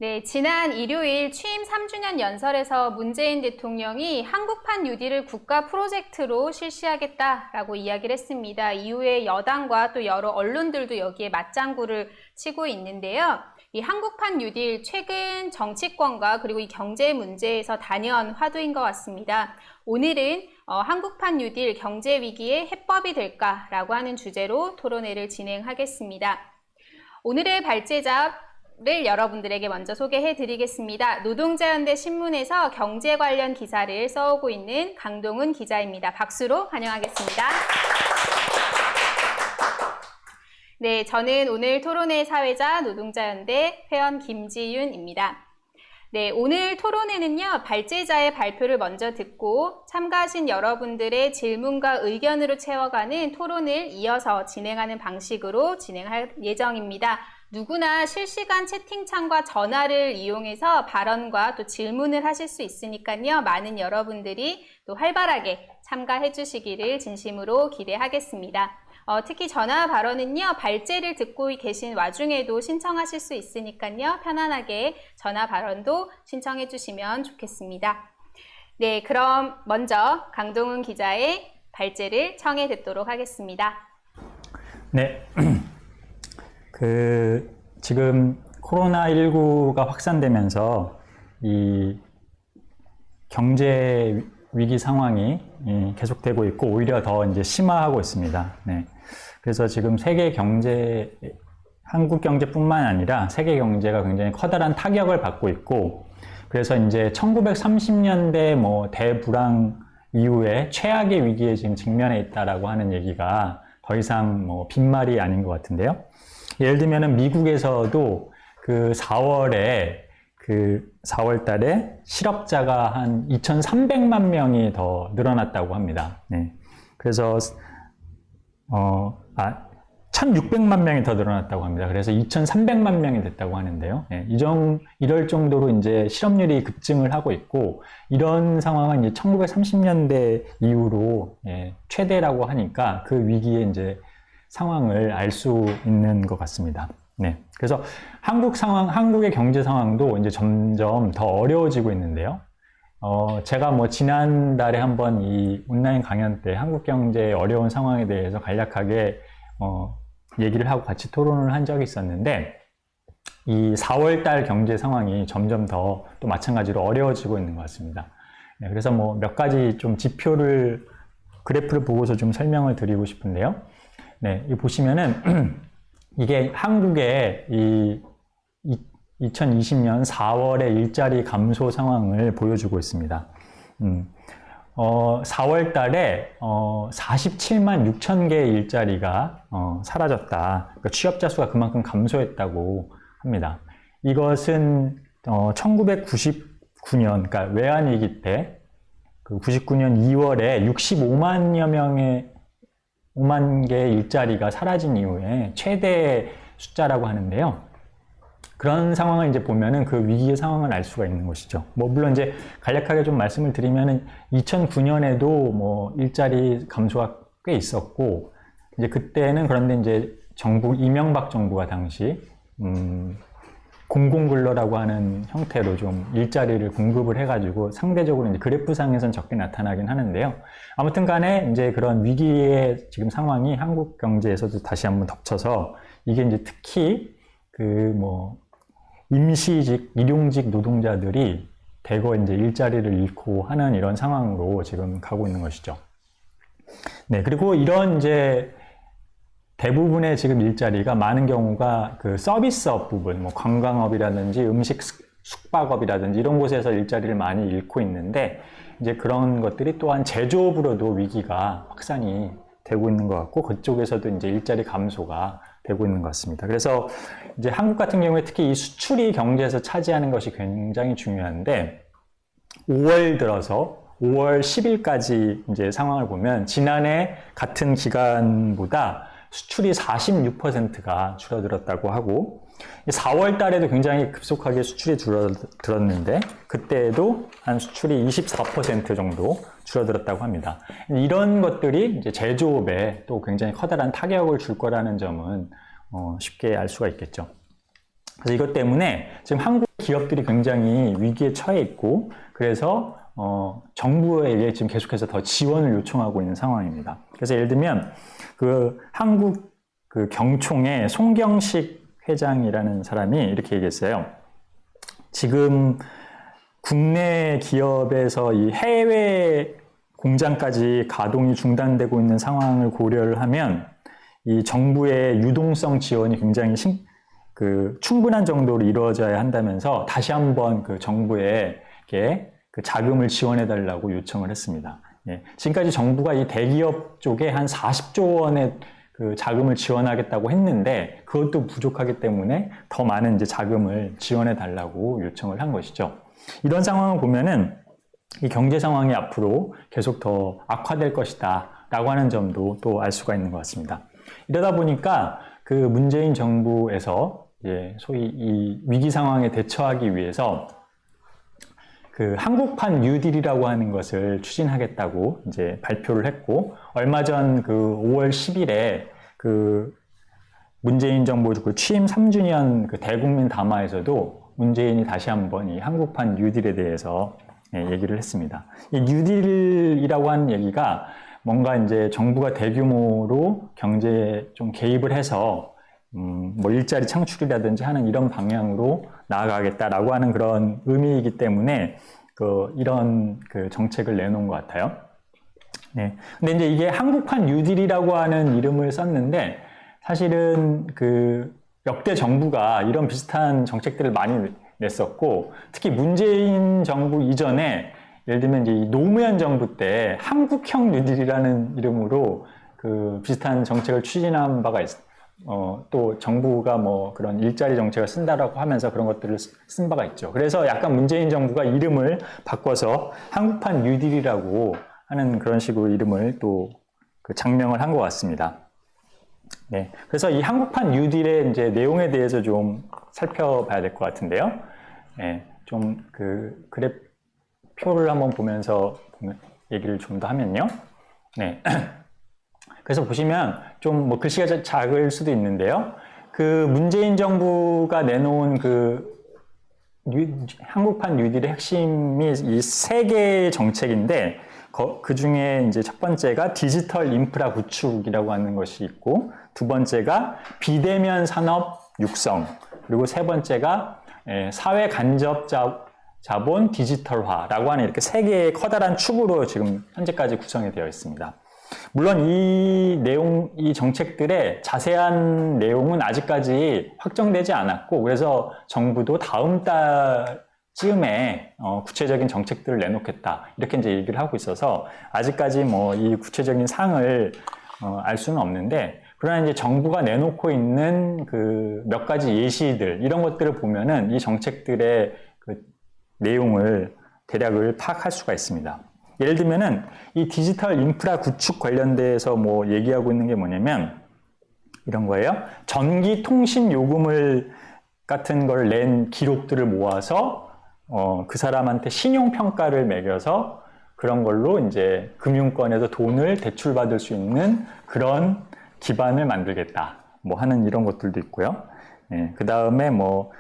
네, 지난 일요일 취임 3주년 연설에서 문재인 대통령이 한국판 뉴딜을 국가 프로젝트로 실시하겠다라고 이야기를 했습니다. 이후에 여당과 또 여러 언론들도 여기에 맞장구를 치고 있는데요. 이 한국판 뉴딜 최근 정치권과 그리고 이 경제 문제에서 단연 화두인 것 같습니다. 오늘은 한국판 뉴딜 경제 위기의 해법이 될까라고 하는 주제로 토론회를 진행하겠습니다. 오늘의 발제자를 여러분들에게 먼저 소개해 드리겠습니다. 노동자연대 신문에서 경제 관련 기사를 써오고 있는 강동훈 기자입니다. 박수로 환영하겠습니다. 네, 저는 오늘 토론회 사회자 노동자연대 회원 김지윤입니다. 네, 오늘 토론회는요, 발제자의 발표를 먼저 듣고 참가하신 여러분들의 질문과 의견으로 채워가는 토론을 이어서 진행하는 방식으로 진행할 예정입니다. 누구나 실시간 채팅창과 전화를 이용해서 발언과 또 질문을 하실 수 있으니까요, 많은 여러분들이 또 활발하게 참가해 주시기를 진심으로 기대하겠습니다. 특히 전화 발언은요, 발제를 듣고 계신 와중에도 신청하실 수 있으니까요, 편안하게 전화 발언도 신청해 주시면 좋겠습니다. 네, 그럼 먼저 강동훈 기자의 발제를 청해 듣도록 하겠습니다. 네, 지금 코로나19가 확산되면서 이 경제 위기 상황이 계속되고 있고 오히려 더 이제 심화하고 있습니다. 네. 그래서 지금 한국 경제뿐만 아니라 세계 경제가 굉장히 커다란 타격을 받고 있고, 그래서 이제 1930년대 대불황 이후에 최악의 위기에 지금 직면해 있다라고 하는 얘기가 더 이상 빈말이 아닌 것 같은데요. 예를 들면은 미국에서도 그 4월 달에 실업자가 한 2,300만 명이 더 늘어났다고 합니다. 네. 그래서 1,600만 명이 더 늘어났다고 합니다. 그래서 2,300만 명이 됐다고 하는데요. 네. 이럴 정도로 이제 실업률이 급증을 하고 있고, 이런 상황은 이제 1930년대 이후로 최대라고 하니까 그 위기의 이제 상황을 알 수 있는 것 같습니다. 네. 그래서 한국의 경제 상황도 이제 점점 더 어려워지고 있는데요. 제가 지난달에 한번 이 온라인 강연 때 한국 경제의 어려운 상황에 대해서 간략하게, 얘기를 하고 같이 토론을 한 적이 있었는데, 이 4월달 경제 상황이 점점 더 또 마찬가지로 어려워지고 있는 것 같습니다. 네. 그래서 몇 가지 좀 그래프를 보고서 좀 설명을 드리고 싶은데요. 네. 이 보시면은, 이게 한국의 2020년 4월의 일자리 감소 상황을 보여주고 있습니다. 4월 달에 47만 6천 개의 일자리가 사라졌다. 그러니까 취업자 수가 그만큼 감소했다고 합니다. 이것은 1999년, 그러니까 외환위기 때, 99년 2월에 65만 개의 일자리가 사라진 이후에 최대 숫자라고 하는데요. 그런 상황을 이제 보면은 그 위기의 상황을 알 수가 있는 것이죠. 물론 이제 간략하게 좀 말씀을 드리면은 2009년에도 일자리 감소가 꽤 있었고, 이제 그때는 그런데 이제 이명박 정부가 당시, 공공근로라고 하는 형태로 좀 일자리를 공급을 해가지고 상대적으로 이제 그래프상에선 적게 나타나긴 하는데요. 아무튼 간에 이제 그런 위기의 지금 상황이 한국 경제에서도 다시 한번 덮쳐서, 이게 이제 특히 임시직, 일용직 노동자들이 대거 이제 일자리를 잃고 하는 이런 상황으로 지금 가고 있는 것이죠. 네, 그리고 이런 이제 대부분의 지금 일자리가 많은 경우가 그 서비스업 부분, 관광업이라든지 음식 숙박업이라든지 이런 곳에서 일자리를 많이 잃고 있는데, 이제 그런 것들이 또한 제조업으로도 위기가 확산이 되고 있는 것 같고, 그쪽에서도 이제 일자리 감소가 되고 있는 것 같습니다. 그래서 이제 한국 같은 경우에 특히 이 수출이 경제에서 차지하는 것이 굉장히 중요한데, 5월 10일까지 이제 상황을 보면 지난해 같은 기간보다 수출이 46%가 줄어들었다고 하고, 4월 달에도 굉장히 급속하게 수출이 줄어들었는데, 그때에도 한 수출이 24% 정도 줄어들었다고 합니다. 이런 것들이 이제 제조업에 또 굉장히 커다란 타격을 줄 거라는 점은 쉽게 알 수가 있겠죠. 그래서 이것 때문에 지금 한국 기업들이 굉장히 위기에 처해 있고, 그래서 정부에게 지금 계속해서 더 지원을 요청하고 있는 상황입니다. 그래서 예를 들면 그 한국 그 경총의 송경식 회장이라는 사람이 이렇게 얘기했어요. 지금 국내 기업에서 이 해외 공장까지 가동이 중단되고 있는 상황을 고려를 하면 이 정부의 유동성 지원이 굉장히 충분한 정도로 이루어져야 한다면서 다시 한번 그 정부에게 그 자금을 지원해 달라고 요청을 했습니다. 예, 지금까지 정부가 이 대기업 쪽에 한 40조 원의 그 자금을 지원하겠다고 했는데 그것도 부족하기 때문에 더 많은 이제 자금을 지원해 달라고 요청을 한 것이죠. 이런 상황을 보면은 이 경제 상황이 앞으로 계속 더 악화될 것이다 라고 하는 점도 또 알 수가 있는 것 같습니다. 이러다 보니까 그 문재인 정부에서 소위 이 위기 상황에 대처하기 위해서 그 한국판 뉴딜이라고 하는 것을 추진하겠다고 이제 발표를 했고, 얼마 전 그 5월 10일에 그 문재인 정부 그 취임 3주년 그 대국민 담화에서도 문재인이 다시 한번 이 한국판 뉴딜에 대해서 얘기를 했습니다. 이 뉴딜이라고 하는 얘기가 뭔가 이제 정부가 대규모로 경제에 좀 개입을 해서 뭐 일자리 창출이라든지 하는 이런 방향으로 나아가겠다라고 하는 그런 의미이기 때문에 이런 그 정책을 내놓은 것 같아요. 네. 근데 이제 이게 한국판 뉴딜이라고 하는 이름을 썼는데 사실은 그 역대 정부가 이런 비슷한 정책들을 많이 냈었고, 특히 문재인 정부 이전에 예를 들면 이제 노무현 정부 때 한국형 뉴딜이라는 이름으로 그 비슷한 정책을 추진한 바가 있어요. 또 정부가 뭐 그런 일자리 정책을 쓴다라고 하면서 그런 것들을 쓴 바가 있죠. 그래서 약간 문재인 정부가 이름을 바꿔서 한국판 뉴딜이라고 하는 그런 식으로 이름을 또 그 장명을 한 것 같습니다. 네. 그래서 이 한국판 뉴딜의 이제 내용에 대해서 좀 살펴봐야 될 것 같은데요. 네. 좀 그 그래프를 한번 보면서 얘기를 좀 더 하면요. 네. 그래서 보시면 좀 뭐 글씨가 작을 수도 있는데요. 그 문재인 정부가 내놓은 그 한국판 뉴딜의 핵심이 이 세 개의 정책인데, 그 중에 이제 첫 번째가 디지털 인프라 구축이라고 하는 것이 있고, 두 번째가 비대면 산업 육성, 그리고 세 번째가 사회 간접 자본 디지털화라고 하는 이렇게 세 개의 커다란 축으로 지금 현재까지 구성이 되어 있습니다. 물론 이 정책들의 자세한 내용은 아직까지 확정되지 않았고, 그래서 정부도 다음 달쯤에 구체적인 정책들을 내놓겠다 이렇게 이제 얘기를 하고 있어서 아직까지 뭐 이 구체적인 사항을 알 수는 없는데, 그러나 이제 정부가 내놓고 있는 그 몇 가지 예시들 이런 것들을 보면은 이 정책들의 그 내용을 대략을 파악할 수가 있습니다. 예를 들면은 이 디지털 인프라 구축 관련돼서 뭐 얘기하고 있는 게 뭐냐면 이런 거예요. 전기 통신 요금을 같은 걸 낸 기록들을 모아서 그 사람한테 신용 평가를 매겨서 그런 걸로 이제 금융권에서 돈을 대출받을 수 있는 그런 기반을 만들겠다. 뭐 하는 이런 것들도 있고요. 그 다음에 뭐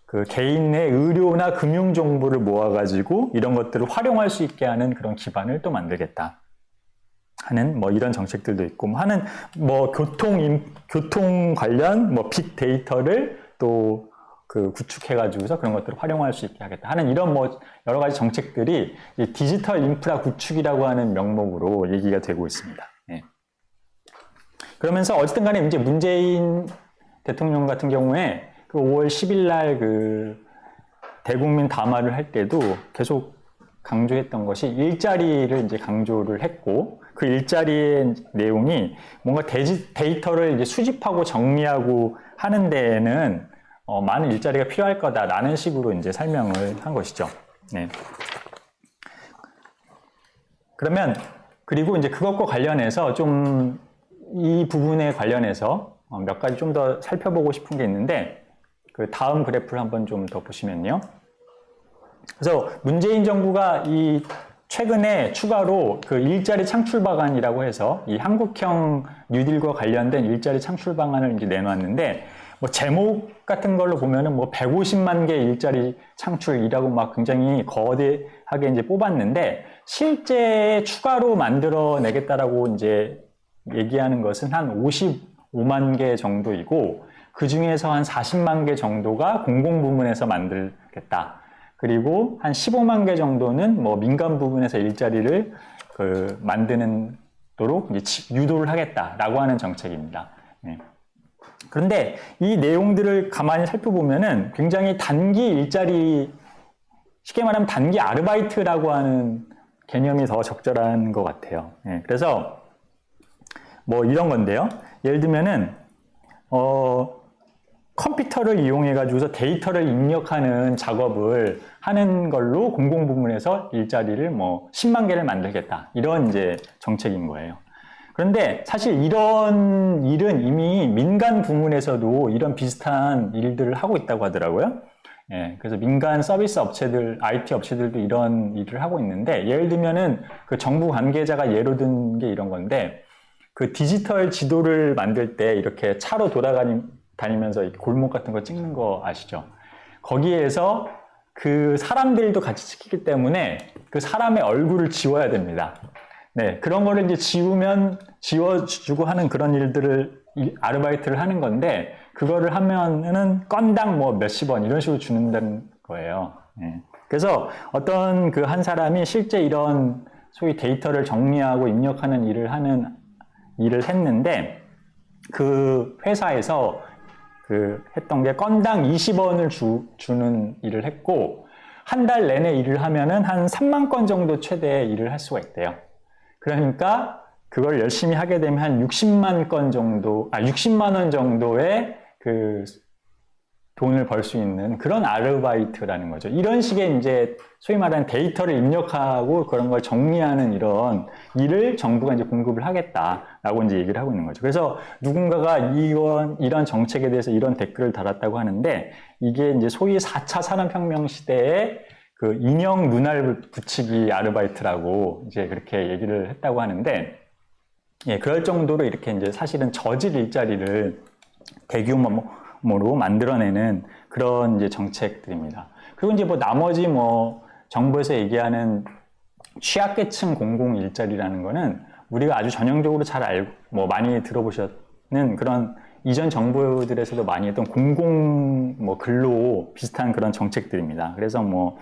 그 개인의 의료나 금융 정보를 모아가지고 이런 것들을 활용할 수 있게 하는 그런 기반을 또 만들겠다 하는 뭐 이런 정책들도 있고, 뭐 하는 뭐 교통 관련 뭐 빅데이터를 또 그 구축해가지고서 그런 것들을 활용할 수 있게 하겠다 하는 이런 뭐 여러 가지 정책들이 이 디지털 인프라 구축이라고 하는 명목으로 얘기가 되고 있습니다. 네. 그러면서 어쨌든 간에 이제 문재인 대통령 같은 경우에 그 5월 10일 날 그 대국민 담화를 할 때도 계속 강조했던 것이 일자리를 이제 강조를 했고, 그 일자리의 내용이 뭔가 데이터를 이제 수집하고 정리하고 하는 데에는 많은 일자리가 필요할 거다라는 식으로 이제 설명을 한 것이죠. 네. 그러면 그리고 이제 그것과 관련해서 좀 이 부분에 관련해서 몇 가지 좀 더 살펴보고 싶은 게 있는데, 그 다음 그래프를 한번 좀 더 보시면요. 그래서 문재인 정부가 이 최근에 추가로 그 일자리 창출 방안이라고 해서 이 한국형 뉴딜과 관련된 일자리 창출 방안을 이제 내놨는데, 뭐 제목 같은 걸로 보면은 뭐 150만 개 일자리 창출이라고 막 굉장히 거대하게 이제 뽑았는데 실제 추가로 만들어내겠다라고 이제 얘기하는 것은 한 55만 개 정도이고 그 중에서 한 40만 개 정도가 공공부문에서 만들겠다. 그리고 한 15만 개 정도는 뭐 민간 부분에서 일자리를 만드는 도록 이제 유도를 하겠다라고 하는 정책입니다. 네. 그런데 이 내용들을 가만히 살펴보면은 굉장히 단기 일자리, 쉽게 말하면 단기 아르바이트라고 하는 개념이 더 적절한 것 같아요. 네. 그래서 뭐 이런 건데요. 예를 들면은 컴퓨터를 이용해 가지고서 데이터를 입력하는 작업을 하는 걸로 공공부문에서 일자리를 뭐 10만 개를 만들겠다. 이런 이제 정책인 거예요. 그런데 사실 이런 일은 이미 민간 부문에서도 이런 비슷한 일들을 하고 있다고 하더라고요. 예, 그래서 민간 서비스 업체들, IT 업체들도 이런 일을 하고 있는데, 예를 들면은 그 정부 관계자가 예로 든 게 이런 건데, 그 디지털 지도를 만들 때 이렇게 차로 다니면서 이렇게 골목 같은 거 찍는 거 아시죠? 거기에서 그 사람들도 같이 찍히기 때문에 그 사람의 얼굴을 지워야 됩니다. 네, 그런 거를 이제 지워주고 하는 그런 일들을, 아르바이트를 하는 건데, 그거를 하면은 건당 뭐 몇십 원 이런 식으로 주는다는 거예요. 네. 그래서 어떤 그 한 사람이 실제 이런 소위 데이터를 정리하고 입력하는 일을 했는데, 그 회사에서 했던 게 건당 20원을 주는 일을 했고, 한 달 내내 일을 하면은 한 3만 건 정도 최대 일을 할 수가 있대요. 그러니까 그걸 열심히 하게 되면 한 60만 원 정도의 그 돈을 벌 수 있는 그런 아르바이트라는 거죠. 이런 식의 이제 소위 말하는 데이터를 입력하고 그런 걸 정리하는 이런 일을 정부가 이제 공급을 하겠다라고 이제 얘기를 하고 있는 거죠. 그래서 누군가가 이런 정책에 대해서 이런 댓글을 달았다고 하는데, 이게 이제 소위 4차 산업혁명 시대에 그 인형 눈알 붙이기 아르바이트라고 이제 그렇게 얘기를 했다고 하는데, 예, 그럴 정도로 이렇게 이제 사실은 저질 일자리를 대규모로 만들어내는 그런 이제 정책들입니다. 그리고 이제 뭐 나머지 뭐 정부에서 얘기하는 취약계층 공공 일자리라는 거는 우리가 아주 전형적으로 잘 알고 뭐 많이 들어보셨는 그런 이전 정부들에서도 많이 했던 공공 뭐 근로 비슷한 그런 정책들입니다. 그래서 뭐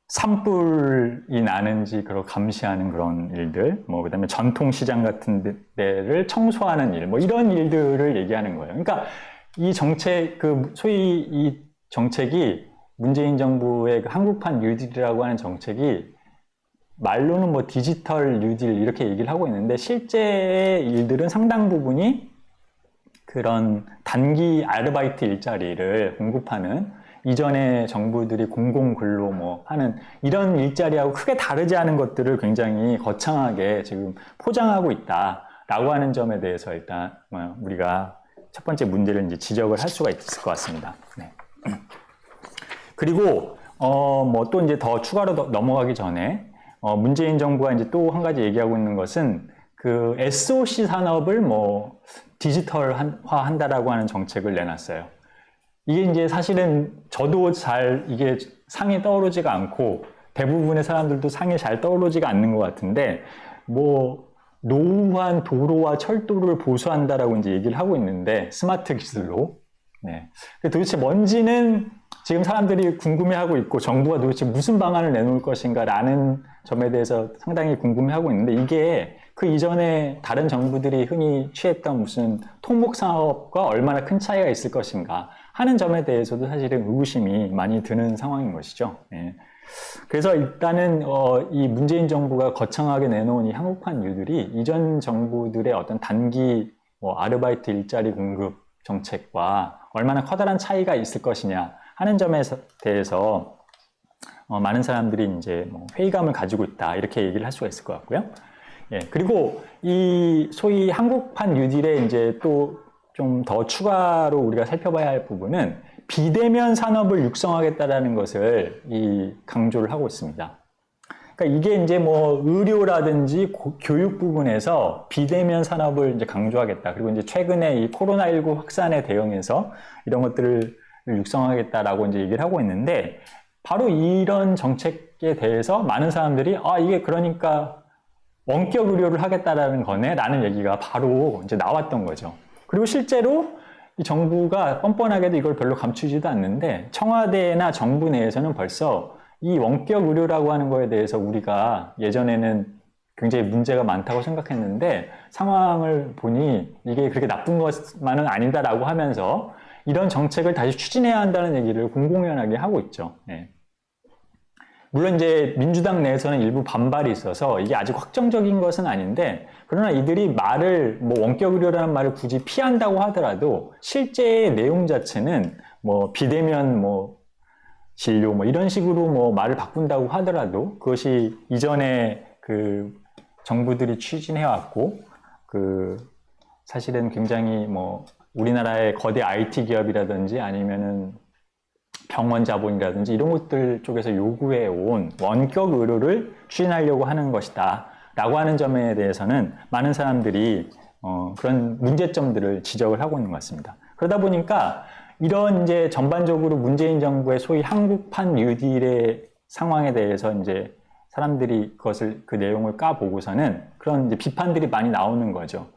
산불이 나는지 그걸 감시하는 그런 일들, 뭐 그다음에 전통시장 같은 데를 청소하는 일, 뭐 이런 일들을 얘기하는 거예요. 그러니까 이 정책, 소위 이 정책이 문재인 정부의 그 한국판 뉴딜이라고 하는 정책이 말로는 뭐 디지털 뉴딜 이렇게 얘기를 하고 있는데, 실제 일들은 상당 부분이 그런 단기 아르바이트 일자리를 공급하는, 이전에 정부들이 공공근로 뭐 하는 이런 일자리하고 크게 다르지 않은 것들을 굉장히 거창하게 지금 포장하고 있다라고 하는 점에 대해서 일단 우리가 첫 번째 문제를 이제 지적을 할 수가 있을 것 같습니다. 네. 그리고 뭐 또 이제 더 추가로 넘어가기 전에 문재인 정부가 이제 또 한 가지 얘기하고 있는 것은 그 SOC 산업을 뭐 디지털화 한다라고 하는 정책을 내놨어요. 이게 이제 사실은 저도 잘 이게 상이 떠오르지가 않고 대부분의 사람들도 상이 잘 떠오르지가 않는 것 같은데, 뭐 노후한 도로와 철도를 보수한다라고 이제 얘기를 하고 있는데, 스마트 기술로. 네. 도대체 뭔지는 지금 사람들이 궁금해하고 있고, 정부가 도대체 무슨 방안을 내놓을 것인가라는 점에 대해서 상당히 궁금해하고 있는데, 이게 그 이전에 다른 정부들이 흔히 취했던 무슨 토목 사업과 얼마나 큰 차이가 있을 것인가 하는 점에 대해서도 사실은 의구심이 많이 드는 상황인 것이죠. 예. 그래서 일단은 이 문재인 정부가 거창하게 내놓은 이 한국판 뉴딜이 이전 정부들의 어떤 단기 아르바이트 일자리 공급 정책과 얼마나 커다란 차이가 있을 것이냐 하는 점에 대해서 많은 사람들이 이제 회의감을 가지고 있다, 이렇게 얘기를 할 수가 있을 것 같고요. 예. 그리고 이 소위 한국판 뉴딜에 이제 또 좀 더 추가로 우리가 살펴봐야 할 부분은 비대면 산업을 육성하겠다라는 것을 강조를 하고 있습니다. 그러니까 그러니까 이게 이제 뭐 의료라든지 교육 부분에서 비대면 산업을 이제 강조하겠다. 그리고 이제 최근에 이 코로나19 확산에 대응해서 이런 것들을 육성하겠다라고 이제 얘기를 하고 있는데, 바로 이런 정책에 대해서 많은 사람들이 이게 그러니까 원격 의료를 하겠다라는 거네 라는 얘기가 바로 이제 나왔던 거죠. 그리고 실제로 이 정부가 뻔뻔하게도 이걸 별로 감추지도 않는데, 청와대나 정부 내에서는 벌써 이 원격 의료라고 하는 거에 대해서 우리가 예전에는 굉장히 문제가 많다고 생각했는데 상황을 보니 이게 그렇게 나쁜 것만은 아니다라고 하면서 이런 정책을 다시 추진해야 한다는 얘기를 공공연하게 하고 있죠. 네. 물론 이제 민주당 내에서는 일부 반발이 있어서 이게 아직 확정적인 것은 아닌데, 그러나 이들이 말을 뭐 원격 의료라는 말을 굳이 피한다고 하더라도 실제 내용 자체는 뭐 비대면 뭐 진료 뭐 이런 식으로 뭐 말을 바꾼다고 하더라도 그것이 이전에 그 정부들이 추진해왔고 그 사실은 굉장히 뭐 우리나라의 거대 IT 기업이라든지 아니면은 병원 자본이라든지 이런 것들 쪽에서 요구해 온 원격 의료를 추진하려고 하는 것이다 라고 하는 점에 대해서는 많은 사람들이 그런 문제점들을 지적을 하고 있는 것 같습니다. 그러다 보니까 이런 이제 전반적으로 문재인 정부의 소위 한국판 뉴딜의 상황에 대해서 이제 사람들이 그 내용을 까보고서는 그런 이제 비판들이 많이 나오는 거죠.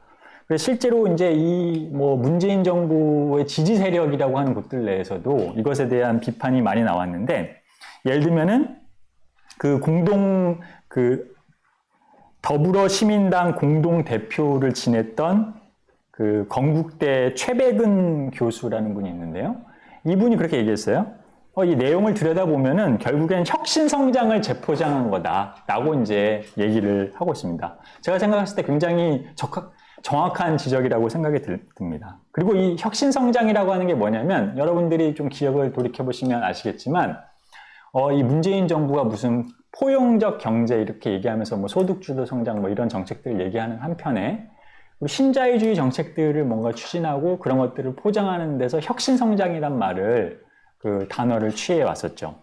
그래서 실제로 이제 이 뭐 문재인 정부의 지지 세력이라고 하는 곳들 내에서도 이것에 대한 비판이 많이 나왔는데, 예를 들면은 더불어시민당 공동 대표를 지냈던 그 건국대 최백은 교수라는 분이 있는데요. 이분이 그렇게 얘기했어요. 이 내용을 들여다보면은 결국엔 혁신성장을 재포장한 거다라고 이제 얘기를 하고 있습니다. 제가 생각했을 때 굉장히 정확한 지적이라고 생각이 듭니다. 그리고 이 혁신성장이라고 하는 게 뭐냐면, 여러분들이 좀 기억을 돌이켜보시면 아시겠지만, 이 문재인 정부가 무슨 포용적 경제 이렇게 얘기하면서 뭐 소득주도 성장 뭐 이런 정책들을 얘기하는 한편에 신자유주의 정책들을 뭔가 추진하고 그런 것들을 포장하는 데서 혁신성장이란 말을 그 단어를 취해 왔었죠.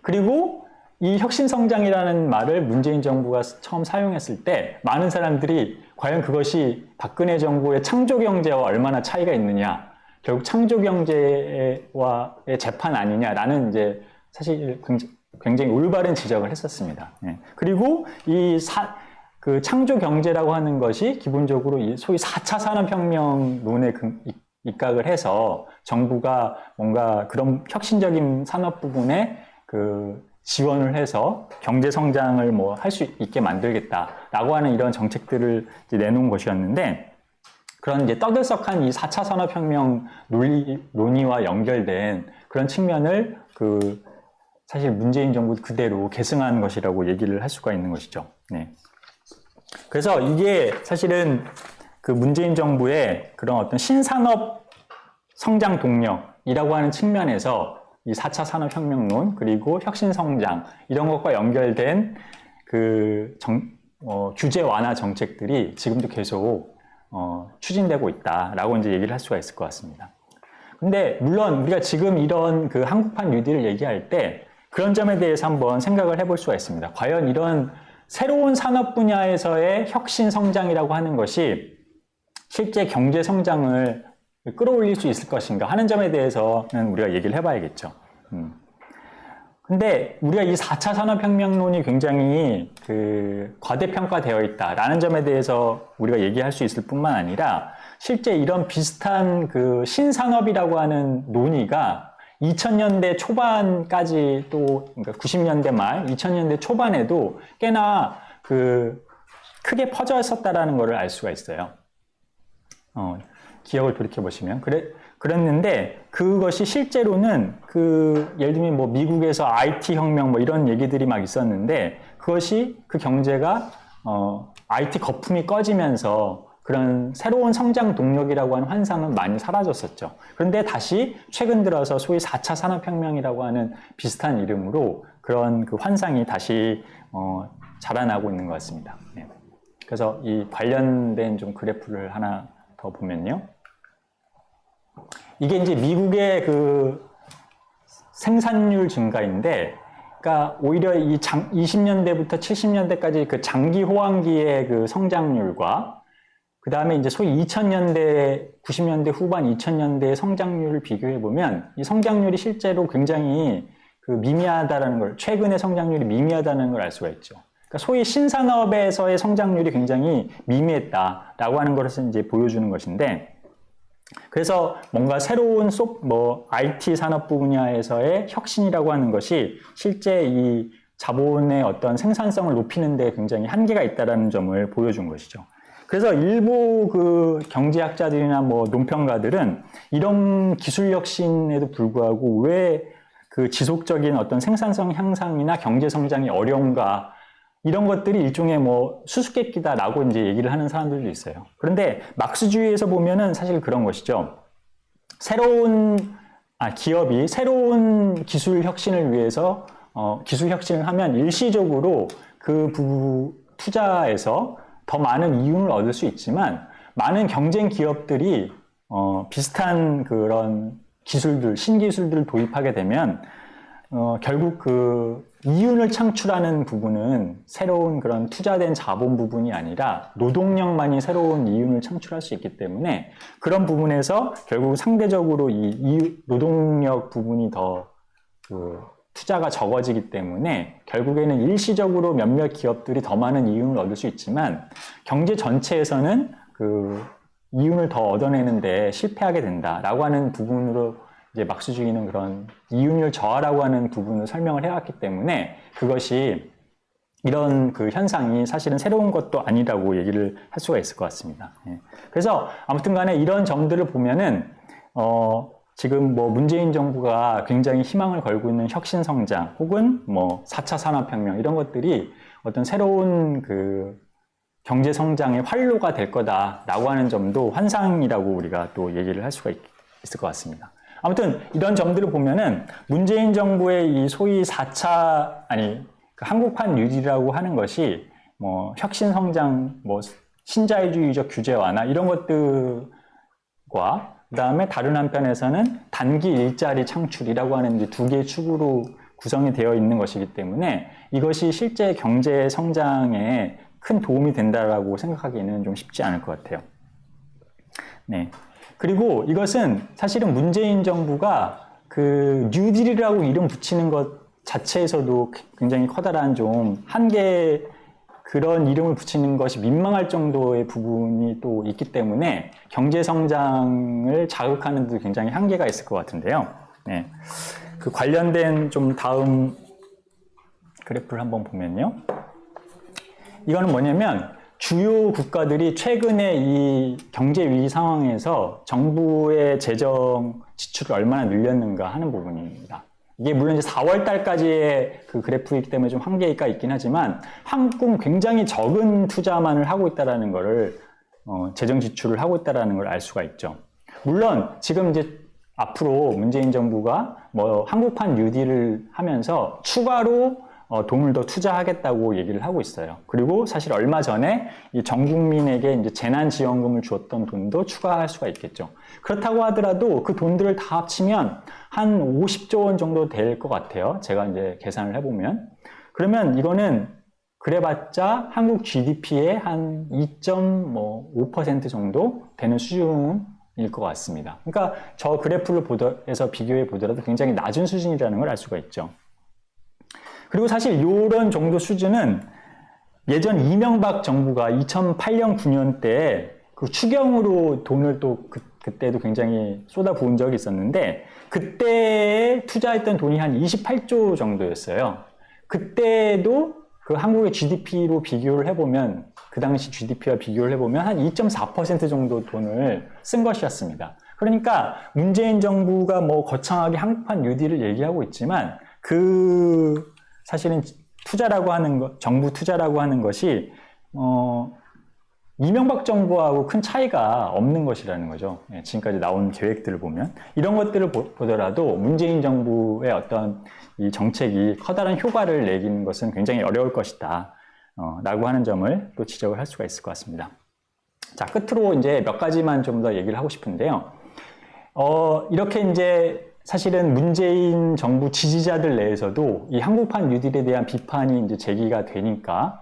그리고 이 혁신성장이라는 말을 문재인 정부가 처음 사용했을 때 많은 사람들이 과연 그것이 박근혜 정부의 창조경제와 얼마나 차이가 있느냐, 결국 창조경제와의 재판 아니냐라는 이제 사실 굉장히 올바른 지적을 했었습니다. 그리고 그 창조경제라고 하는 것이 기본적으로 소위 4차 산업혁명론에 입각을 해서 정부가 뭔가 그런 혁신적인 산업 부분에 그 지원을 해서 경제 성장을 뭐 할 수 있게 만들겠다라고 하는 이런 정책들을 이제 내놓은 것이었는데, 그런 이제 떠들썩한 이 4차 산업혁명 논의와 연결된 그런 측면을 사실 문재인 정부 그대로 계승한 것이라고 얘기를 할 수가 있는 것이죠. 네. 그래서 이게 사실은 그 문재인 정부의 그런 어떤 신산업 성장 동력이라고 하는 측면에서 이 4차 산업혁명론 그리고 혁신성장 이런 것과 연결된 규제 완화 정책들이 지금도 계속 추진되고 있다라고 이제 얘기를 할 수가 있을 것 같습니다. 근데 물론 우리가 지금 이런 그 한국판 뉴딜을 얘기할 때 그런 점에 대해서 한번 생각을 해볼 수가 있습니다. 과연 이런 새로운 산업 분야에서의 혁신 성장이라고 하는 것이 실제 경제 성장을 끌어올릴 수 있을 것인가 하는 점에 대해서는 우리가 얘기를 해봐야겠죠. 근데 우리가 이 4차 산업혁명론이 굉장히 과대평가되어 있다라는 점에 대해서 우리가 얘기할 수 있을 뿐만 아니라 실제 이런 비슷한 그 신산업이라고 하는 논의가 2000년대 초반까지 그러니까 90년대 말, 2000년대 초반에도 꽤나 크게 퍼져 있었다라는 것을 알 수가 있어요. 기억을 돌이켜보시면. 그랬는데 그것이 실제로는 예를 들면 뭐 미국에서 IT 혁명 뭐 이런 얘기들이 막 있었는데 그것이 그 경제가 IT 거품이 꺼지면서 그런 새로운 성장 동력이라고 하는 환상은 많이 사라졌었죠. 그런데 다시 최근 들어서 소위 4차 산업혁명이라고 하는 비슷한 이름으로 그런 그 환상이 다시 자라나고 있는 것 같습니다. 네. 그래서 이 관련된 좀 그래프를 하나 더 보면요. 이게 이제 미국의 그 생산율 증가인데 그러니까 오히려 이 20년대부터 70년대까지 그 장기 호황기의 그 성장률과 그 다음에 이제 소위 2000년대, 90년대 후반 2000년대의 성장률을 비교해 보면 이 성장률이 실제로 굉장히 그 미미하다라는 걸, 최근의 성장률이 미미하다는 걸 알 수가 있죠. 그러니까 소위 신산업에서의 성장률이 굉장히 미미했다라고 하는 것을 이제 보여주는 것인데, 그래서 뭔가 새로운 IT 산업 분야에서의 혁신이라고 하는 것이 실제 이 자본의 어떤 생산성을 높이는 데 굉장히 한계가 있다라는 점을 보여준 것이죠. 그래서 일부 그 경제학자들이나 뭐 논평가들은 이런 기술 혁신에도 불구하고 왜 그 지속적인 어떤 생산성 향상이나 경제 성장이 어려운가, 이런 것들이 일종의 뭐 수수께끼다라고 이제 얘기를 하는 사람들도 있어요. 그런데 막스주의에서 보면은 사실 그런 것이죠. 기업이 새로운 기술 혁신을 위해서 기술 혁신을 하면 일시적으로 그 투자에서 더 많은 이윤을 얻을 수 있지만, 많은 경쟁 기업들이 비슷한 그런 기술들, 신기술들을 도입하게 되면 결국 그 이윤을 창출하는 부분은 새로운 그런 투자된 자본 부분이 아니라 노동력만이 새로운 이윤을 창출할 수 있기 때문에, 그런 부분에서 결국 상대적으로 이 노동력 부분이 더 그 투자가 적어지기 때문에 결국에는 일시적으로 몇몇 기업들이 더 많은 이윤을 얻을 수 있지만 경제 전체에서는 그 이윤을 더 얻어내는데 실패하게 된다라고 하는 부분으로 이제 막스주의는 그런 이윤율 저하라고 하는 부분을 설명을 해왔기 때문에, 그것이 이런 그 현상이 사실은 새로운 것도 아니라고 얘기를 할 수가 있을 것 같습니다. 그래서 아무튼 간에 이런 점들을 보면은 지금 뭐 문재인 정부가 굉장히 희망을 걸고 있는 혁신 성장 혹은 뭐 4차 산업혁명, 이런 것들이 어떤 새로운 그 경제 성장의 활로가 될 거다라고 하는 점도 환상이라고 우리가 또 얘기를 할 수가 있을 것 같습니다. 아무튼 이런 점들을 보면은 문재인 정부의 이 소위 그 한국판 뉴딜이라고 하는 것이 뭐 혁신 성장, 뭐 신자유주의적 규제 완화, 이런 것들과 그다음에 다른 한편에서는 단기 일자리 창출이라고 하는 이제 두 개의 축으로 구성이 되어 있는 것이기 때문에 이것이 실제 경제 성장에 큰 도움이 된다라고 생각하기는 좀 쉽지 않을 것 같아요. 네. 그리고 이것은 사실은 문재인 정부가 그 뉴딜이라고 이름 붙이는 것 자체에서도 굉장히 커다란 좀 한계, 그런 이름을 붙이는 것이 민망할 정도의 부분이 또 있기 때문에 경제 성장을 자극하는 데 굉장히 한계가 있을 것 같은데요. 네. 그 관련된 좀 다음 그래프를 한번 보면요. 이거는 뭐냐면 주요 국가들이 최근에 이 경제 위기 상황에서 정부의 재정 지출을 얼마나 늘렸는가 하는 부분입니다. 이게 물론 이제 4월 달까지의 그 그래프이기 때문에 좀 한계가 있긴 하지만 한국은 굉장히 적은 투자만을 하고 있다라는 거를 재정 지출을 하고 있다라는 걸 알 수가 있죠. 물론 지금 이제 앞으로 문재인 정부가 뭐 한국판 뉴딜을 하면서 추가로 돈을 더 투자하겠다고 얘기를 하고 있어요. 그리고 사실 얼마 전에 이 전 국민에게 이제 재난지원금을 주었던 돈도 추가할 수가 있겠죠. 그렇다고 하더라도 그 돈들을 다 합치면 한 50조 원 정도 될 것 같아요. 제가 이제 계산을 해보면. 그러면 이거는 그래봤자 한국 GDP의 한 2.5% 정도 되는 수준일 것 같습니다. 그러니까 저 그래프를 해서 비교해 보더라도 굉장히 낮은 수준이라는 걸 알 수가 있죠. 그리고 사실 이런 정도 수준은 예전 이명박 정부가 2008년, 9년 때 그 추경으로 돈을 또 그때도 굉장히 쏟아부은 적이 있었는데 그때 투자했던 돈이 한 28조 정도였어요. 그때도 그 한국의 GDP로 비교를 해보면, 그 당시 GDP와 비교를 해보면 한 2.4% 정도 돈을 쓴 것이었습니다. 그러니까 문재인 정부가 뭐 거창하게 한국판 뉴딜을 얘기하고 있지만 사실은 투자라고 하는 것, 정부 투자라고 하는 것이 이명박 정부하고 큰 차이가 없는 것이라는 거죠. 지금까지 나온 계획들을 보면 이런 것들을 보더라도 문재인 정부의 어떤 이 정책이 커다란 효과를 내기는 것은 굉장히 어려울 것이다 라고 하는 점을 또 지적을 할 수가 있을 것 같습니다. 자, 끝으로 이제 몇 가지만 좀 더 얘기를 하고 싶은데요. 이렇게 이제 사실은 문재인 정부 지지자들 내에서도 이 한국판 뉴딜에 대한 비판이 이제 제기가 되니까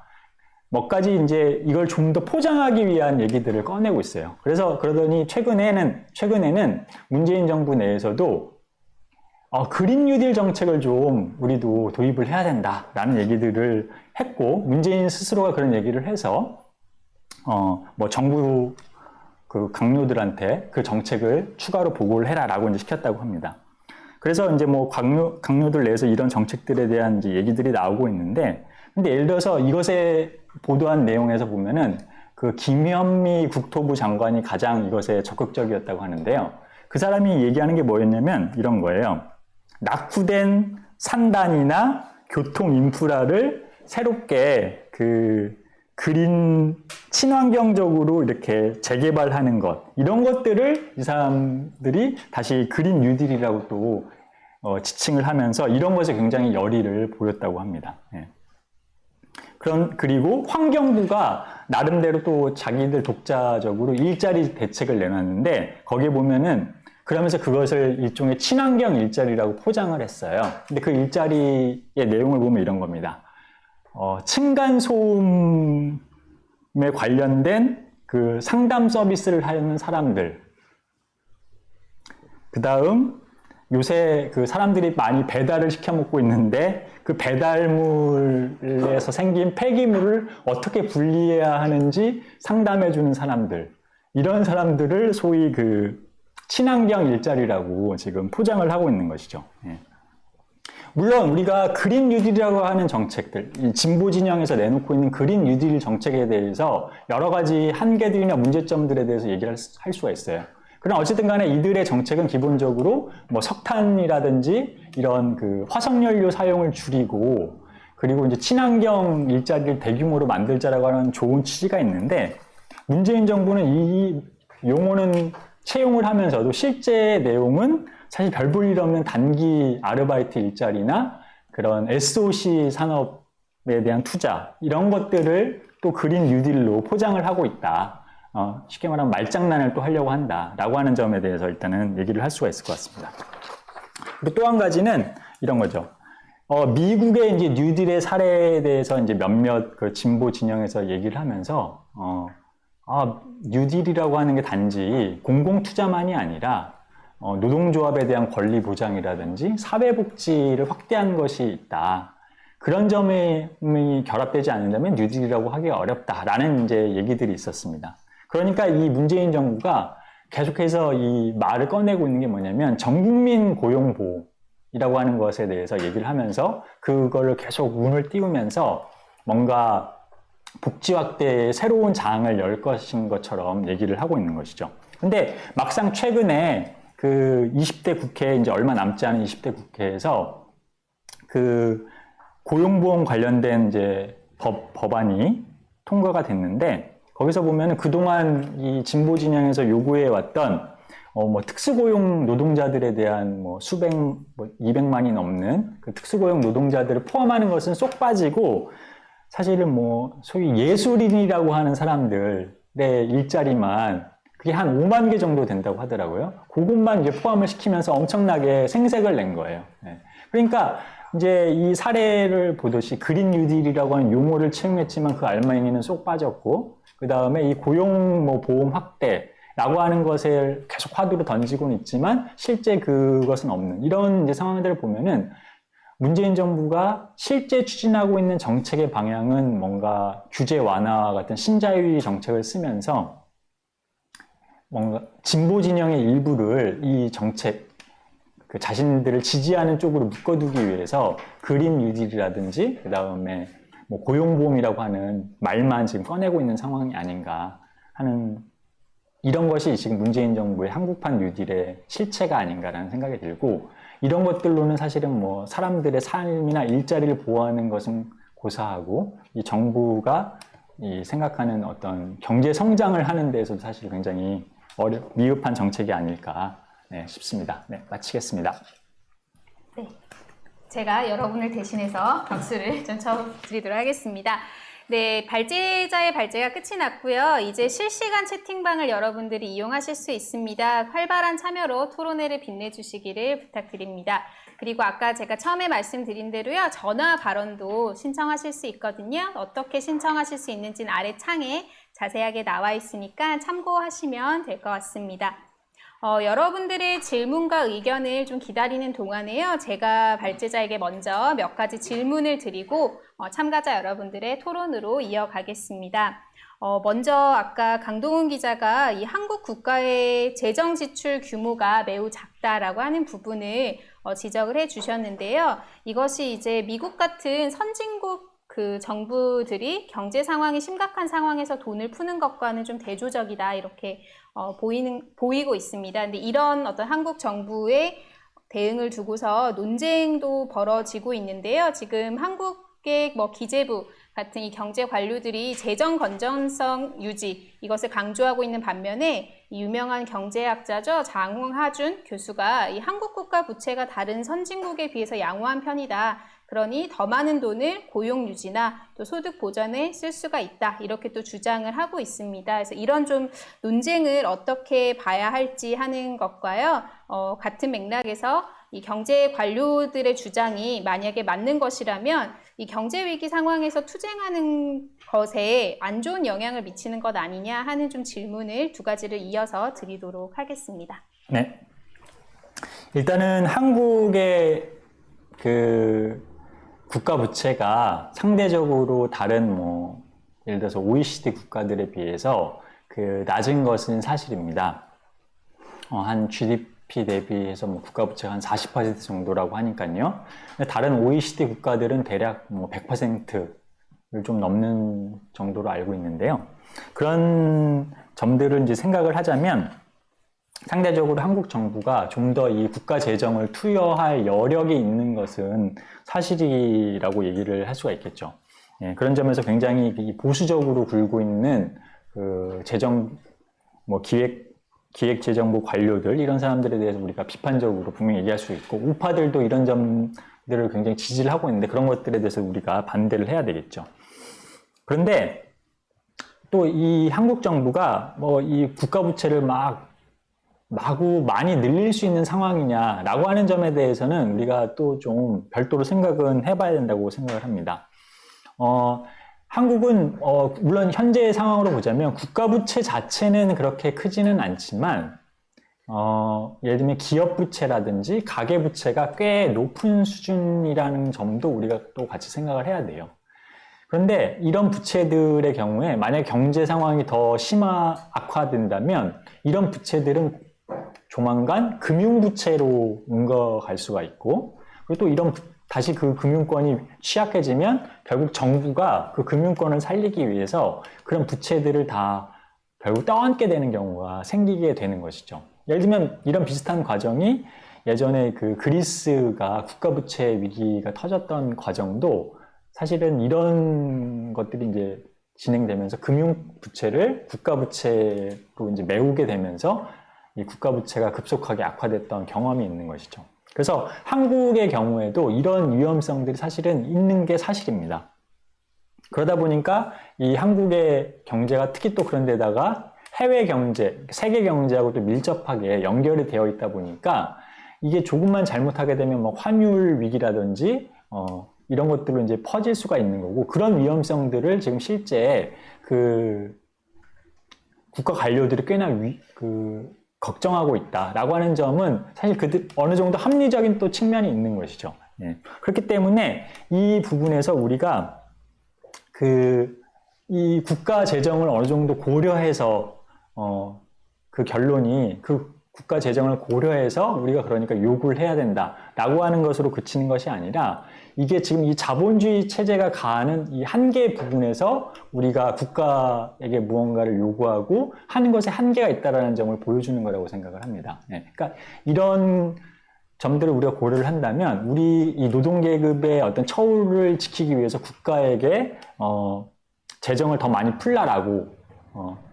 몇 가지 이제 이걸 좀 더 포장하기 위한 얘기들을 꺼내고 있어요. 그래서 그러더니 최근에는 문재인 정부 내에서도 그린 뉴딜 정책을 좀 우리도 도입을 해야 된다라는 얘기들을 했고, 문재인 스스로가 그런 얘기를 해서 뭐 정부 그 강요들한테 그 정책을 추가로 보고를 해라라고 이제 시켰다고 합니다. 그래서 이제 뭐 강요들 내에서 이런 정책들에 대한 이제 얘기들이 나오고 있는데, 근데 예를 들어서 이것에 보도한 내용에서 보면은 그 김현미 국토부 장관이 가장 이것에 적극적이었다고 하는데요. 그 사람이 얘기하는 게 뭐였냐면 이런 거예요. 낙후된 산단이나 교통 인프라를 새롭게 그 그린 친환경적으로 이렇게 재개발하는 것, 이런 것들을 이 사람들이 다시 그린 뉴딜이라고 또 지칭을 하면서 이런 것에 굉장히 열의를 보였다고 합니다. 예. 그리고 환경부가 나름대로 또 자기들 독자적으로 일자리 대책을 내놨는데, 거기에 보면은 그러면서 그것을 일종의 친환경 일자리라고 포장을 했어요. 근데 그 일자리의 내용을 보면 이런 겁니다. 층간소음에 관련된 그 상담 서비스를 하는 사람들. 그 다음, 요새 그 사람들이 많이 배달을 시켜 먹고 있는데 그 배달물에서 생긴 폐기물을 어떻게 분리해야 하는지 상담해 주는 사람들. 이런 사람들을 소위 그 친환경 일자리라고 지금 포장을 하고 있는 것이죠. 예. 물론 우리가 그린 뉴딜이라고 하는 정책들, 이 진보 진영에서 내놓고 있는 그린 뉴딜 정책에 대해서 여러 가지 한계들이나 문제점들에 대해서 얘기를 할 수가 있어요. 그러나 어쨌든 간에 이들의 정책은 기본적으로 뭐 석탄이라든지 이런 그 화석연료 사용을 줄이고, 그리고 이제 친환경 일자리를 대규모로 만들자라고 하는 좋은 취지가 있는데, 문재인 정부는 이 용어는 채용을 하면서도 실제 내용은 사실 별 볼 일 없는 단기 아르바이트 일자리나 그런 SOC 산업에 대한 투자, 이런 것들을 또 그린 뉴딜로 포장을 하고 있다. 쉽게 말하면 말장난을 또 하려고 한다라고 하는 점에 대해서 일단은 얘기를 할 수가 있을 것 같습니다. 그리고 또 한 가지는 이런 거죠. 미국의 이제 뉴딜의 사례에 대해서 이제 몇몇 그 진보 진영에서 얘기를 하면서, 뉴딜이라고 하는 게 단지 공공투자만이 아니라, 노동조합에 대한 권리 보장이라든지 사회복지를 확대한 것이 있다. 그런 점이 결합되지 않는다면 뉴딜이라고 하기가 어렵다라는 이제 얘기들이 있었습니다. 그러니까 이 문재인 정부가 계속해서 이 말을 꺼내고 있는 게 뭐냐면 전국민 고용보호라고 하는 것에 대해서 얘기를 하면서 그거를 계속 운을 띄우면서 뭔가 복지 확대에 새로운 장을 열 것인 것처럼 얘기를 하고 있는 것이죠. 근데 막상 최근에 그 20대 국회, 이제 얼마 남지 않은 20대 국회에서 그 고용보험 관련된 이제 법안이 통과가 됐는데, 거기서 보면은 그동안 이 진보 진영에서 요구해 왔던 뭐 특수고용 노동자들에 대한 뭐 200만이 넘는 그 특수고용 노동자들을 포함하는 것은 쏙 빠지고, 사실은 뭐 소위 예술인이라고 하는 사람들의 일자리만 그게 한 5만 개 정도 된다고 하더라고요. 그것만 이제 포함을 시키면서 엄청나게 생색을 낸 거예요. 그러니까 이제 이 사례를 보듯이 그린 뉴딜이라고 하는 용어를 채용했지만 그 알맹이는 쏙 빠졌고, 그 다음에 이 고용 뭐 보험 확대라고 하는 것을 계속 화두로 던지고는 있지만 실제 그것은 없는 이런 이제 상황들을 보면은 문재인 정부가 실제 추진하고 있는 정책의 방향은 뭔가 규제 완화와 같은 신자유주의 정책을 쓰면서 뭔가 진보 진영의 일부를 이 정책, 그 자신들을 지지하는 쪽으로 묶어두기 위해서 그린 뉴딜이라든지 그 다음에 뭐 고용보험이라고 하는 말만 지금 꺼내고 있는 상황이 아닌가 하는, 이런 것이 지금 문재인 정부의 한국판 뉴딜의 실체가 아닌가라는 생각이 들고, 이런 것들로는 사실은 뭐 사람들의 삶이나 일자리를 보호하는 것은 고사하고 이 정부가 이 생각하는 어떤 경제 성장을 하는 데에서도 사실 굉장히 미흡한 정책이 아닐까 싶습니다. 네, 마치겠습니다. 네, 제가 여러분을 대신해서 박수를 좀 쳐드리도록 하겠습니다. 네, 발제자의 발제가 끝이 났고요. 이제 실시간 채팅방을 여러분들이 이용하실 수 있습니다. 활발한 참여로 토론회를 빛내주시기를 부탁드립니다. 그리고 아까 제가 처음에 말씀드린 대로요. 전화 발언도 신청하실 수 있거든요. 어떻게 신청하실 수 있는지는 아래 창에 자세하게 나와 있으니까 참고하시면 될 것 같습니다. 여러분들의 질문과 의견을 좀 기다리는 동안에요. 제가 발제자에게 먼저 몇 가지 질문을 드리고 참가자 여러분들의 토론으로 이어가겠습니다. 먼저 아까 강동훈 기자가 이 한국 국가의 재정 지출 규모가 매우 작다라고 하는 부분을 지적을 해 주셨는데요. 이것이 이제 미국 같은 선진국 그 정부들이 경제 상황이 심각한 상황에서 돈을 푸는 것과는 좀 대조적이다 이렇게 보이고 있습니다. 근데 이런 어떤 한국 정부의 대응을 두고서 논쟁도 벌어지고 있는데요. 지금 한국의 기재부 같은 이 경제 관료들이 재정 건전성 유지 이것을 강조하고 있는 반면에 이 유명한 경제학자죠 장홍하준 교수가 이 한국 국가 부채가 다른 선진국에 비해서 양호한 편이다. 그러니 더 많은 돈을 고용 유지나 또 소득 보전에 쓸 수가 있다. 이렇게 또 주장을 하고 있습니다. 그래서 이런 좀 논쟁을 어떻게 봐야 할지 하는 것과요. 같은 맥락에서 이 경제 관료들의 주장이 만약에 맞는 것이라면 이 경제 위기 상황에서 투쟁하는 것에 안 좋은 영향을 미치는 것 아니냐 하는 좀 질문을 두 가지를 이어서 드리도록 하겠습니다. 네. 일단은 한국의 국가 부채가 상대적으로 다른 예를 들어서 OECD 국가들에 비해서 낮은 것은 사실입니다. 한 GDP 대비해서 국가 부채가 한 40% 정도라고 하니까요. 다른 OECD 국가들은 대략 100%를 좀 넘는 정도로 알고 있는데요. 그런 점들을 이제 생각을 하자면 상대적으로 한국 정부가 좀 더 이 국가 재정을 투여할 여력이 있는 것은 사실이라고 얘기를 할 수가 있겠죠. 예, 그런 점에서 굉장히 보수적으로 굴고 있는 재정 기획재정부 관료들 이런 사람들에 대해서 우리가 비판적으로 분명히 얘기할 수 있고 우파들도 이런 점들을 굉장히 지지를 하고 있는데 그런 것들에 대해서 우리가 반대를 해야 되겠죠. 그런데 또 이 한국 정부가 이 국가 부채를 마구 많이 늘릴 수 있는 상황이냐라고 하는 점에 대해서는 우리가 또 좀 별도로 생각은 해봐야 된다고 생각을 합니다. 한국은 물론 현재 상황으로 보자면 국가 부채 자체는 그렇게 크지는 않지만 예를 들면 기업 부채라든지 가계 부채가 꽤 높은 수준이라는 점도 우리가 또 같이 생각을 해야 돼요. 그런데 이런 부채들의 경우에 만약 경제 상황이 더 악화된다면 이런 부채들은 조만간 금융부채로 옮겨갈 수가 있고 그리고 또 다시 그 금융권이 취약해지면 결국 정부가 그 금융권을 살리기 위해서 그런 부채들을 다 결국 떠안게 되는 경우가 생기게 되는 것이죠. 예를 들면 이런 비슷한 과정이 예전에 그리스가 국가부채 위기가 터졌던 과정도 사실은 이런 것들이 이제 진행되면서 금융부채를 국가부채로 이제 메우게 되면서 이 국가부채가 급속하게 악화됐던 경험이 있는 것이죠. 그래서 한국의 경우에도 이런 위험성들이 사실은 있는 게 사실입니다. 그러다 보니까 이 한국의 경제가 특히 또 그런 데다가 해외 경제, 세계 경제하고 또 밀접하게 연결이 되어 있다 보니까 이게 조금만 잘못하게 되면 환율 위기라든지 이런 것들로 이제 퍼질 수가 있는 거고 그런 위험성들을 지금 실제 국가 관료들이 꽤나 걱정하고 있다라고 하는 점은 사실 어느 정도 합리적인 또 측면이 있는 것이죠. 예. 그렇기 때문에 이 부분에서 우리가 이 국가 재정을 어느 정도 고려해서 그 결론이 국가 재정을 고려해서 우리가 그러니까 요구를 해야 된다라고 하는 것으로 그치는 것이 아니라 이게 지금 이 자본주의 체제가 가하는 이 한계 부분에서 우리가 국가에게 무언가를 요구하고 하는 것에 한계가 있다는 점을 보여주는 거라고 생각을 합니다. 네. 그러니까 이런 점들을 우리가 고려를 한다면 우리 이 노동계급의 어떤 처우를 지키기 위해서 국가에게 재정을 더 많이 풀라라고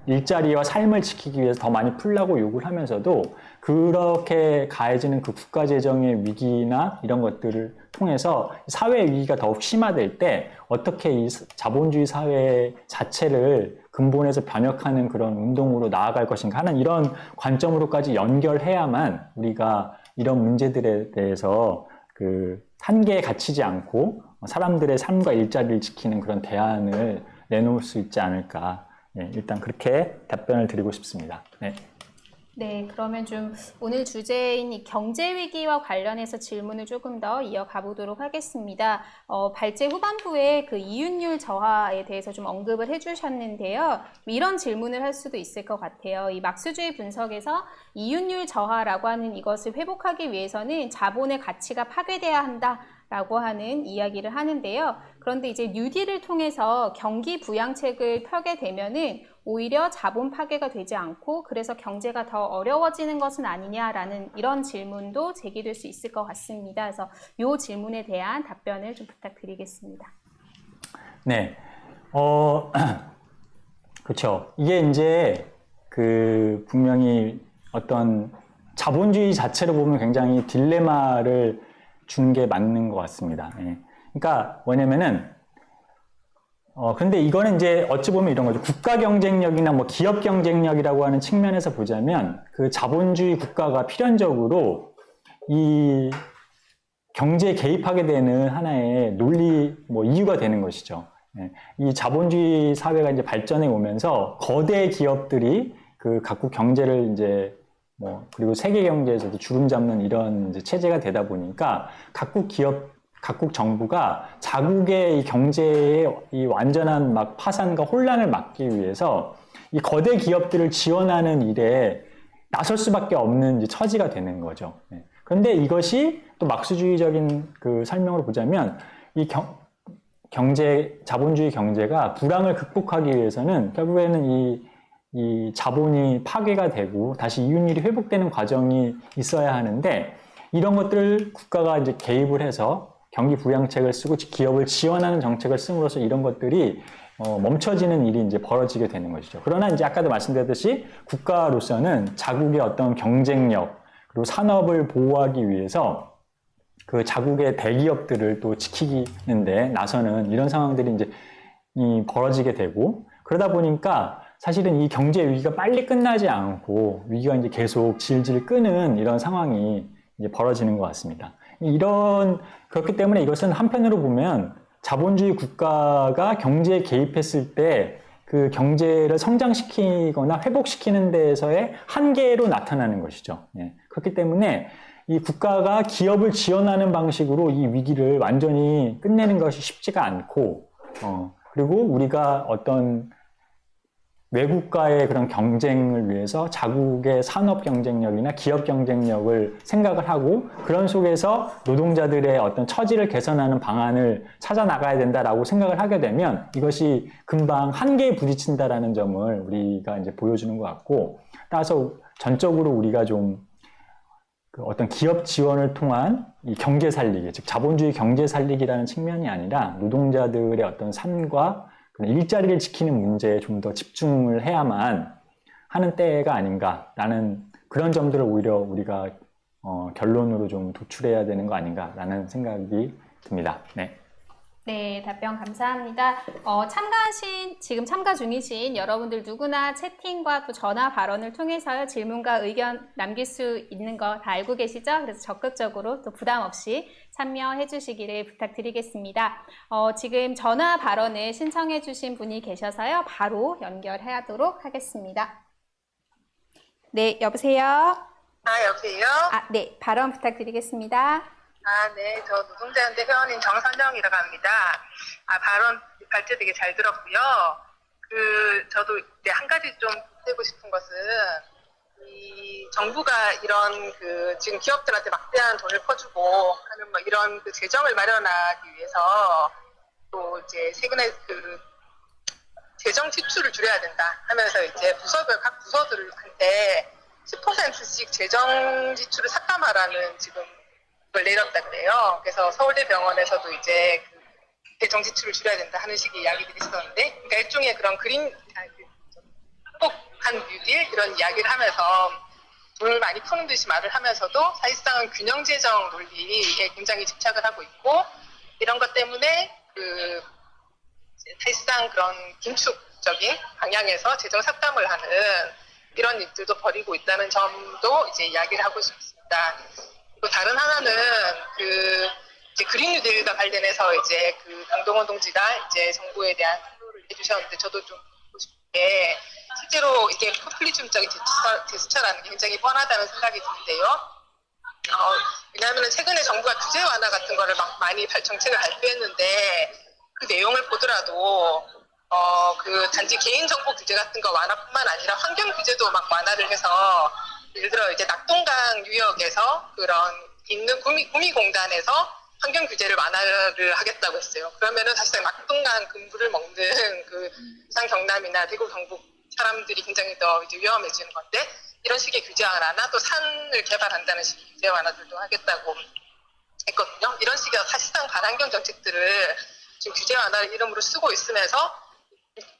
일자리와 삶을 지키기 위해서 더 많이 풀라고 요구를 하면서도 그렇게 가해지는 그 국가 재정의 위기나 이런 것들을 통해서 사회 위기가 더욱 심화될 때 어떻게 이 자본주의 사회 자체를 근본에서 변혁하는 그런 운동으로 나아갈 것인가 하는 이런 관점으로까지 연결해야만 우리가 이런 문제들에 대해서 그 한계에 갇히지 않고 사람들의 삶과 일자리를 지키는 그런 대안을 내놓을 수 있지 않을까. 네, 일단 그렇게 답변을 드리고 싶습니다. 네. 네, 그러면 좀 오늘 주제인 이 경제 위기와 관련해서 질문을 조금 더 이어가 보도록 하겠습니다. 발제 후반부에 그 이윤율 저하에 대해서 좀 언급을 해주셨는데요. 이런 질문을 할 수도 있을 것 같아요. 이 막수주의 분석에서 이윤율 저하라고 하는 이것을 회복하기 위해서는 자본의 가치가 파괴돼야 한다라고 하는 이야기를 하는데요. 그런데 이제 뉴딜을 통해서 경기 부양책을 펴게 되면은 오히려 자본 파괴가 되지 않고 그래서 경제가 더 어려워지는 것은 아니냐라는 이런 질문도 제기될 수 있을 것 같습니다. 그래서 이 질문에 대한 답변을 좀 부탁드리겠습니다. 네. 그렇죠. 이게 이제 그 분명히 어떤 자본주의 자체로 보면 굉장히 딜레마를 준 게 맞는 것 같습니다. 예. 그러니까 뭐냐면은 근데 이거는 이제 어찌 보면 이런 거죠. 국가 경쟁력이나 뭐 기업 경쟁력이라고 하는 측면에서 보자면 그 자본주의 국가가 필연적으로 이 경제에 개입하게 되는 하나의 논리 뭐 이유가 되는 것이죠. 예. 이 자본주의 사회가 이제 발전해 오면서 거대 기업들이 그 각국 경제를 이제 그리고 세계 경제에서도 주름 잡는 이런 이제 체제가 되다 보니까 각국 정부가 자국의 이 경제의 이 완전한 막 파산과 혼란을 막기 위해서 이 거대 기업들을 지원하는 일에 나설 수밖에 없는 이제 처지가 되는 거죠. 그런데 이것이 또 막수주의적인 그 설명으로 보자면 이 자본주의 경제가 불황을 극복하기 위해서는 결국에는 이 자본이 파괴가 되고 다시 이윤율이 회복되는 과정이 있어야 하는데 이런 것들을 국가가 이제 개입을 해서 경기 부양책을 쓰고 기업을 지원하는 정책을 씀으로써 이런 것들이 멈춰지는 일이 이제 벌어지게 되는 것이죠. 그러나 이제 아까도 말씀드렸듯이 국가로서는 자국의 어떤 경쟁력 그리고 산업을 보호하기 위해서 그 자국의 대기업들을 또 지키는데 나서는 이런 상황들이 이제 벌어지게 되고 그러다 보니까 사실은 이 경제 위기가 빨리 끝나지 않고 위기가 이제 계속 질질 끄는 이런 상황이 이제 벌어지는 것 같습니다. 그렇기 때문에 이것은 한편으로 보면 자본주의 국가가 경제에 개입했을 때 그 경제를 성장시키거나 회복시키는 데에서의 한계로 나타나는 것이죠. 예. 그렇기 때문에 이 국가가 기업을 지원하는 방식으로 이 위기를 완전히 끝내는 것이 쉽지가 않고, 그리고 우리가 어떤 외국과의 그런 경쟁을 위해서 자국의 산업 경쟁력이나 기업 경쟁력을 생각을 하고 그런 속에서 노동자들의 어떤 처지를 개선하는 방안을 찾아 나가야 된다라고 생각을 하게 되면 이것이 금방 한계에 부딪힌다라는 점을 우리가 이제 보여주는 것 같고 따라서 전적으로 우리가 좀 그 어떤 기업 지원을 통한 이 경제 살리기, 즉 자본주의 경제 살리기라는 측면이 아니라 노동자들의 어떤 삶과 일자리를 지키는 문제에 좀 더 집중을 해야만 하는 때가 아닌가라는 그런 점들을 오히려 우리가 결론으로 좀 도출해야 되는 거 아닌가라는 생각이 듭니다. 네. 네, 답변 감사합니다. 지금 참가 중이신 여러분들 누구나 채팅과 또 전화 발언을 통해서 질문과 의견 남길 수 있는 거 다 알고 계시죠? 그래서 적극적으로 또 부담 없이 참여해 주시기를 부탁드리겠습니다. 지금 전화 발언을 신청해 주신 분이 계셔서요. 바로 연결하도록 하겠습니다. 네, 여보세요? 여보세요? 네, 발언 부탁드리겠습니다. 네. 저 노동자연대 회원인 정선영이라고 합니다. 발언 발제 되게 잘 들었고요. 저도 이제 한 가지 좀 드리고 싶은 것은, 이 정부가 이런 지금 기업들한테 막대한 돈을 퍼주고 하는 이런 재정을 마련하기 위해서 또 이제 최근에 재정 지출을 줄여야 된다 하면서 이제 각 부서들한테 10%씩 재정 지출을 삭감하라는 지금 걸 내렸다 그래요. 그래서 서울대병원에서도 이제 재정 지출을 줄여야 된다 하는 식의 이야기들이 있었는데, 그러니까 일종의 그런 극복한 뉴딜 이런 이야기를 하면서 돈을 많이 푸는 듯이 말을 하면서도 사실상은 균형재정 논리에 굉장히 집착을 하고 있고 이런 것 때문에 사실상 그런 긴축적인 방향에서 재정 삭감을 하는 이런 일들도 벌이고 있다는 점도 이제 이야기를 하고 싶습니다. 그리고 다른 하나는 이제 그린 뉴딜과 관련해서 이제 강동원 동지가 이제 정부에 대한 토로를 해주셨는데 저도 좀 듣고 싶은 게 실제로 이게 포퓰리즘적인 제스처라는 게 굉장히 뻔하다는 생각이 드는데요. 왜냐하면 최근에 정부가 규제 완화 같은 거를 막 많이 정책을 발표했는데 그 내용을 보더라도 단지 개인정보 규제 같은 거 완화뿐만 아니라 환경 규제도 막 완화를 해서 예를 들어 이제 낙동강 유역에서 그런 있는 구미공단에서 환경 규제를 완화를 하겠다고 했어요. 그러면은 사실상 낙동강 근부를 먹는 부산 경남이나 대구 경북 사람들이 굉장히 더 이제 위험해지는 건데 이런 식의 규제 완화나 또 산을 개발한다는 식의 규제 완화들도 하겠다고 했거든요. 이런 식의 사실상 반환경 정책들을 지금 규제 완화를 이름으로 쓰고 있으면서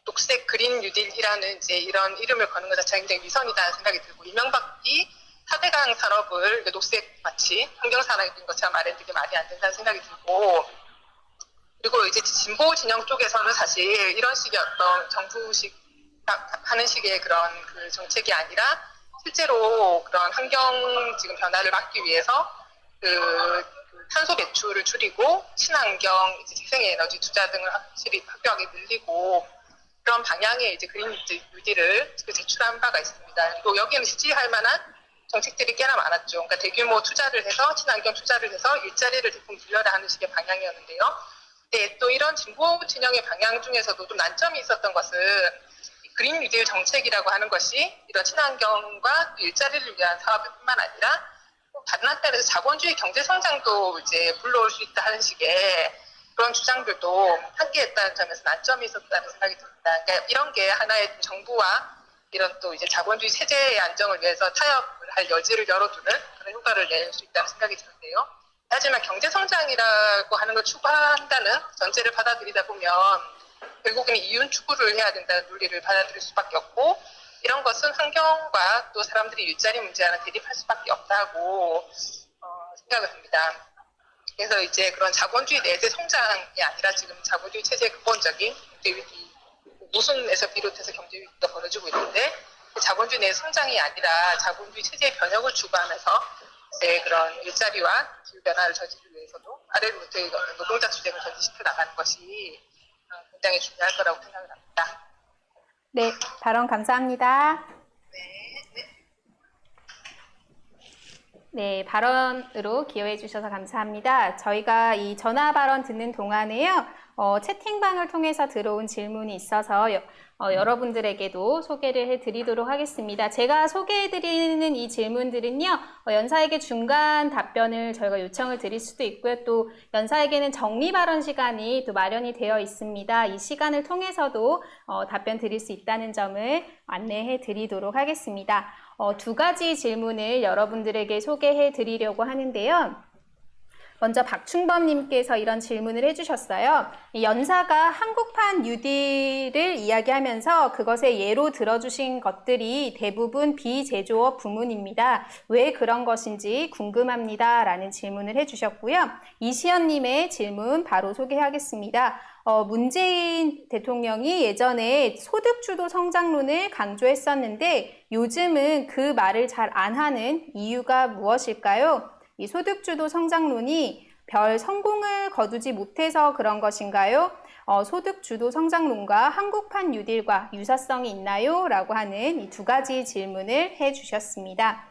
녹색 그린 뉴딜이라는 이제 이런 이름을 거는 것 자체가 굉장히 위선이다는 생각이 들고 이명박이 4대강 산업을 녹색 마치 환경 산업인 것처럼 마련되게 말이 안 된다는 생각이 들고 그리고 이제 진보 진영 쪽에서는 사실 이런 식의 어떤 정부식 하는 식의 그런 정책이 아니라 실제로 그런 환경 지금 변화를 막기 위해서 탄소 배출을 줄이고 친환경 이제 재생에너지 투자 등을 확실히 확고하게 늘리고 그런 방향의 이제 그린 뉴딜을 제출한 바가 있습니다. 그리고 여기는 지지할 만한 정책들이 꽤나 많았죠. 그러니까 대규모 투자를 해서 친환경 투자를 해서 일자리를 대폭 늘려라 하는 식의 방향이었는데요. 네, 또 이런 진보 진영의 방향 중에서도 좀 난점이 있었던 것은 그린 뉴딜 정책이라고 하는 것이 이런 친환경과 일자리를 위한 사업뿐만 아니라 다른 한편에서 자본주의 경제 성장도 이제 불러올 수 있다 하는 식의 그런 주장들도 함께했다는 점에서 난점이 있었다는 생각이 듭니다. 그러니까 이런 게 하나의 정부와 이런 또 이제 자본주의 체제의 안정을 위해서 타협을 할 여지를 열어두는 그런 효과를 낼 수 있다는 생각이 드는데요. 하지만 경제 성장이라고 하는 걸 추구한다는 전제를 받아들이다 보면 결국에는 이윤 추구를 해야 된다는 논리를 받아들일 수밖에 없고 이런 것은 환경과 또 사람들이 일자리 문제와는 대립할 수밖에 없다고 생각을 합니다. 그래서 이제 그런 자본주의 내재 성장이 아니라 지금 자본주의 체제의 근본적인 경제 위기, 모순에서 비롯해서 경제 위기가 벌어지고 있는데 자본주의 내 성장이 아니라 자본주의 체제의 변혁을 추구하면서 이제 그런 일자리와 기후 변화를 저지르기 위해서도 아래로부터 노동자 투쟁을 전진시켜 나가는 것이 굉장히 중요할 거라고 생각을 합니다. 네, 발언 감사합니다. 네, 발언으로 기여해 주셔서 감사합니다. 저희가 이 전화 발언 듣는 동안에요, 채팅방을 통해서 들어온 질문이 있어서 여러분들에게도 소개를 해드리도록 하겠습니다. 제가 소개해드리는 이 질문들은요, 연사에게 중간 답변을 저희가 요청을 드릴 수도 있고요. 또 연사에게는 정리 발언 시간이 또 마련이 되어 있습니다. 이 시간을 통해서도 답변 드릴 수 있다는 점을 안내해 드리도록 하겠습니다. 두 가지 질문을 여러분들에게 소개해 드리려고 하는데요. 먼저 박충범님께서 이런 질문을 해주셨어요. 연사가 한국판 뉴딜을 이야기하면서 그것의 예로 들어주신 것들이 대부분 비제조업 부문입니다. 왜 그런 것인지 궁금합니다. 라는 질문을 해주셨고요. 이시연님의 질문 바로 소개하겠습니다. 문재인 대통령이 예전에 소득주도 성장론을 강조했었는데 요즘은 그 말을 잘 안 하는 이유가 무엇일까요? 이 소득주도 성장론이 별 성공을 거두지 못해서 그런 것인가요? 소득주도 성장론과 한국판 뉴딜과 유사성이 있나요? 라고 하는 이 두 가지 질문을 해주셨습니다.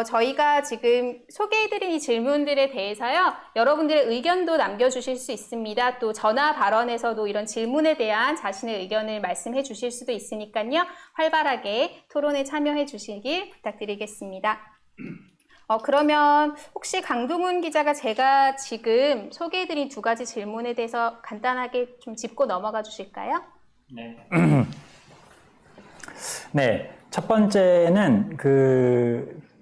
저희가 지금 소개해드린 이 질문들에 대해서요, 여러분들의 의견도 남겨주실 수 있습니다. 또 전화 발언에서도 이런 질문에 대한 자신의 의견을 말씀해 주실 수도 있으니까요, 활발하게 토론에 참여해 주시길 부탁드리겠습니다. 그러면 혹시 강동훈 기자가 제가 지금 소개해드린 두 가지 질문에 대해서 간단하게 좀 짚고 넘어가 주실까요? 네. 네. 첫 번째는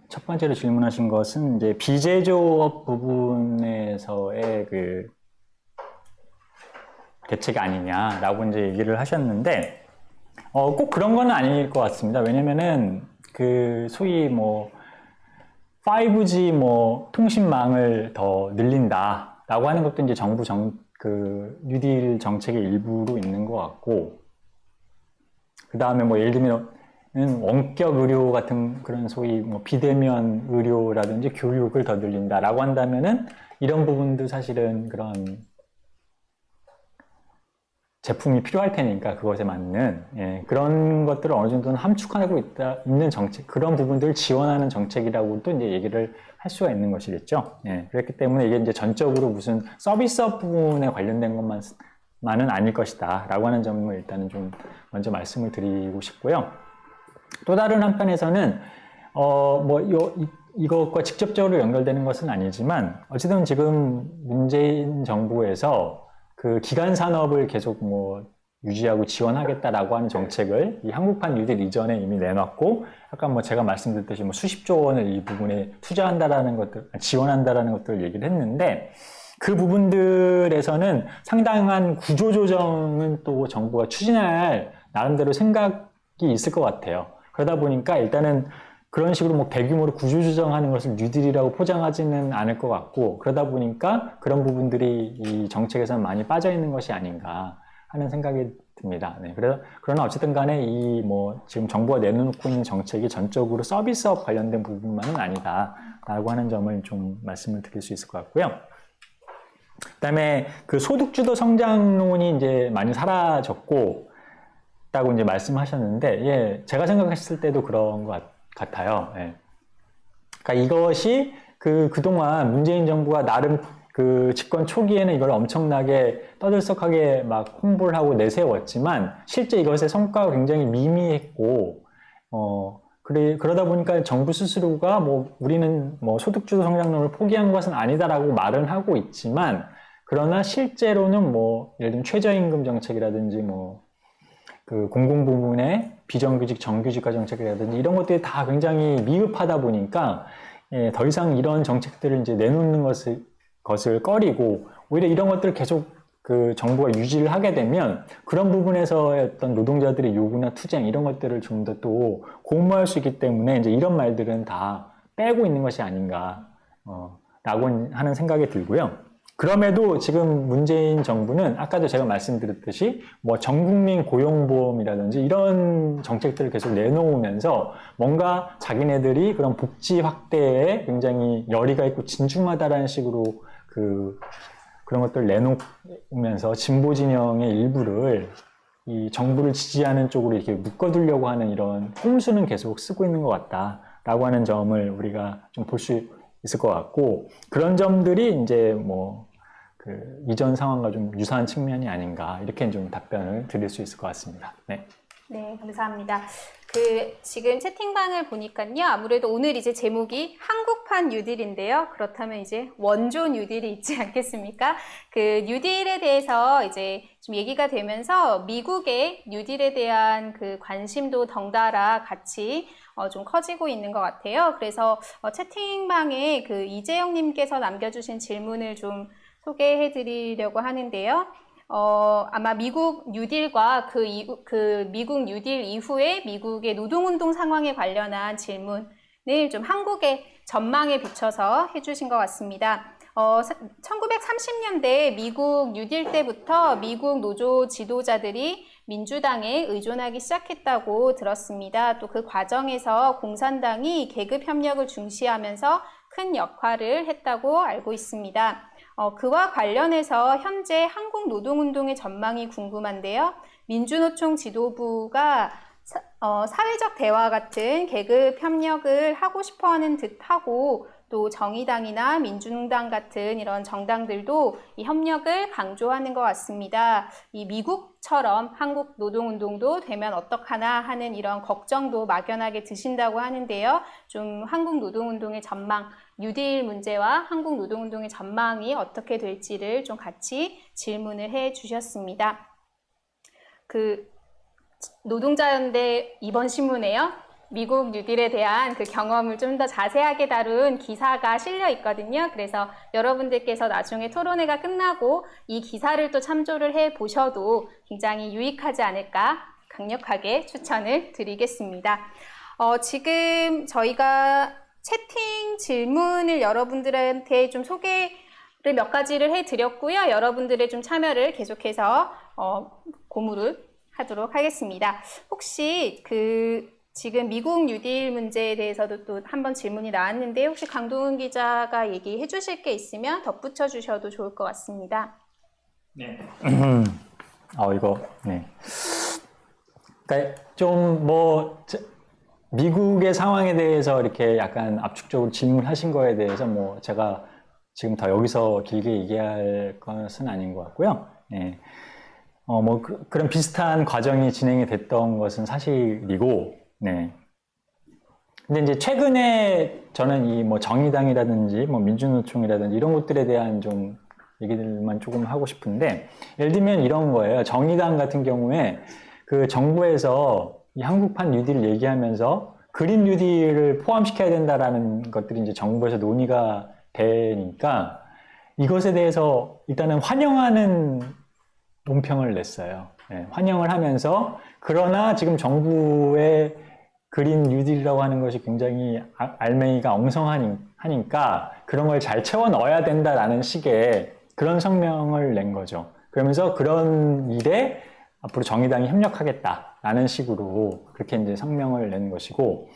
첫 번째로 질문하신 것은 이제 비제조업 부분에서의 대책이 아니냐라고 이제 얘기를 하셨는데, 꼭 그런 건 아닐 것 같습니다. 왜냐면은 그 소위 뭐 5G 뭐 통신망을 더 늘린다라고 하는 것도 이제 정부 그 뉴딜 정책의 일부로 있는 것 같고, 그 다음에 뭐 예를 들면 원격 의료 같은 그런 소위 뭐 비대면 의료라든지 교육을 더 늘린다라고 한다면은 이런 부분도 사실은 그런 제품이 필요할 테니까 그것에 맞는 그런 것들을 어느 정도는 함축하고 있는 정책, 그런 부분들을 지원하는 정책이라고도 이제 얘기를 할 수가 있는 것이겠죠. 그렇기 때문에 이게 이제 전적으로 무슨 서비스업 부분에 관련된 것만은 아닐 것이다라고 하는 점을 일단은 좀 먼저 말씀을 드리고 싶고요. 또 다른 한편에서는 이것과 직접적으로 연결되는 것은 아니지만 어쨌든 지금 문재인 정부에서 그 기간 산업을 계속 뭐 유지하고 지원하겠다라고 하는 정책을 이 한국판 뉴딜 이전에 이미 내놨고, 아까 뭐 제가 말씀드렸듯이 뭐 수십조 원을 이 부분에 투자한다라는 것들, 지원한다라는 것들을 얘기를 했는데, 그 부분들에서는 상당한 구조조정은 또 정부가 추진할 나름대로 생각이 있을 것 같아요. 그러다 보니까 일단은 그런 식으로 뭐 대규모로 구조조정하는 것을 뉴딜이라고 포장하지는 않을 것 같고, 그러다 보니까 그런 부분들이 이 정책에서는 많이 빠져 있는 것이 아닌가 하는 생각이 듭니다. 그러나 어쨌든 간에 이 뭐 지금 정부가 내놓고 있는 정책이 전적으로 서비스업 관련된 부분만은 아니다라고 하는 점을 좀 말씀을 드릴 수 있을 것 같고요. 그다음에 그 소득주도 성장론이 이제 많이 사라졌고 라고 이제 말씀하셨는데, 제가 생각했을 때도 그런 것 같아요. 그러니까 이것이 그동안 문재인 정부가 나름 그 집권 초기에는 이걸 엄청나게 떠들썩하게 막 홍보를 하고 내세웠지만 실제 이것의 성과가 굉장히 미미했고, 그러다 보니까 정부 스스로가 뭐 우리는 뭐 소득주도 성장론을 포기한 것은 아니다라고 말은 하고 있지만, 그러나 실제로는 뭐 예를 들면 최저임금 정책이라든지 뭐 그 공공부문의 비정규직 정규직화 정책이라든지 이런 것들이 다 굉장히 미흡하다 보니까 더 이상 이런 정책들을 이제 내놓는 것을 꺼리고, 오히려 이런 것들을 계속 그 정부가 유지를 하게 되면 그런 부분에서의 어떤 노동자들의 요구나 투쟁 이런 것들을 좀 더 또 고무할 수 있기 때문에 이제 이런 말들은 다 빼고 있는 것이 아닌가 라고 하는 생각이 들고요. 그럼에도 지금 문재인 정부는 아까도 제가 말씀드렸듯이 뭐 전국민 고용보험이라든지 이런 정책들을 계속 내놓으면서 뭔가 자기네들이 그런 복지 확대에 굉장히 열의가 있고 진중하다라는 식으로 그런 것들을 내놓으면서 진보 진영의 일부를 이 정부를 지지하는 쪽으로 이렇게 묶어두려고 하는 이런 꼼수는 계속 쓰고 있는 것 같다라고 하는 점을 우리가 좀 볼 수 있을 것 같고, 그런 점들이 이제 뭐 이전 상황과 좀 유사한 측면이 아닌가, 이렇게 좀 답변을 드릴 수 있을 것 같습니다. 네, 감사합니다. 지금 채팅방을 보니까요, 아무래도 오늘 이제 제목이 한국판 뉴딜인데요. 그렇다면 이제 원조 뉴딜이 있지 않겠습니까? 그 뉴딜에 대해서 이제 좀 얘기가 되면서 미국의 뉴딜에 대한 그 관심도 덩달아 같이 좀 커지고 있는 것 같아요. 그래서 채팅방에 그 이재영님께서 남겨주신 질문을 좀 소개해 드리려고 하는데요. 아마 미국 뉴딜과 미국 뉴딜 이후에 미국의 노동운동 상황에 관련한 질문을 좀 한국의 전망에 비춰서 해주신 것 같습니다. 1930년대 미국 뉴딜 때부터 미국 노조 지도자들이 민주당에 의존하기 시작했다고 들었습니다. 또 그 과정에서 공산당이 계급 협력을 중시하면서 큰 역할을 했다고 알고 있습니다. 그와 관련해서 현재 한국 노동운동의 전망이 궁금한데요. 민주노총 지도부가 사회적 대화 같은 계급 협력을 하고 싶어하는 듯하고, 또 정의당이나 민중당 같은 이런 정당들도 이 협력을 강조하는 것 같습니다. 이 미국처럼 한국 노동운동도 되면 어떡하나 하는 이런 걱정도 막연하게 드신다고 하는데요. 좀 한국 노동운동의 전망, 뉴딜 문제와 한국 노동운동의 전망이 어떻게 될지를 좀 같이 질문을 해 주셨습니다. 노동자연대 이번 신문에요, 미국 뉴딜에 대한 그 경험을 좀 더 자세하게 다룬 기사가 실려 있거든요. 그래서 여러분들께서 나중에 토론회가 끝나고 이 기사를 또 참조를 해 보셔도 굉장히 유익하지 않을까 강력하게 추천을 드리겠습니다. 지금 저희가 채팅 질문을 여러분들한테 좀 소개를 몇 가지를 해드렸고요. 여러분들의 좀 참여를 계속해서 고무를 하도록 하겠습니다. 혹시 지금 미국 뉴딜 문제에 대해서도 또 한번 질문이 나왔는데 혹시 강동훈 기자가 얘기해 주실 게 있으면 덧붙여 주셔도 좋을 것 같습니다. 네. 네. 그러니까 좀 미국의 상황에 대해서 이렇게 약간 압축적으로 질문하신 거에 대해서 제가 지금 더 여기서 길게 얘기할 것은 아닌 것 같고요. 네. 그런 비슷한 과정이 진행이 됐던 것은 사실이고, 네. 근데 이제 최근에 저는 이 정의당이라든지 민주노총이라든지 이런 것들에 대한 좀 얘기들만 조금 하고 싶은데, 예를 들면 이런 거예요. 정의당 같은 경우에 그 정부에서 이 한국판 뉴딜을 얘기하면서 그린 뉴딜을 포함시켜야 된다라는 것들이 이제 정부에서 논의가 되니까 이것에 대해서 일단은 환영하는 논평을 냈어요. 네, 환영을 하면서 그러나 지금 정부의 그린 뉴딜이라고 하는 것이 굉장히 알맹이가 엉성하니까 그런 걸 잘 채워 넣어야 된다라는 식의 그런 성명을 낸 거죠. 그러면서 그런 일에 앞으로 정의당이 협력하겠다라는 식으로 그렇게 이제 성명을 낸 것이고,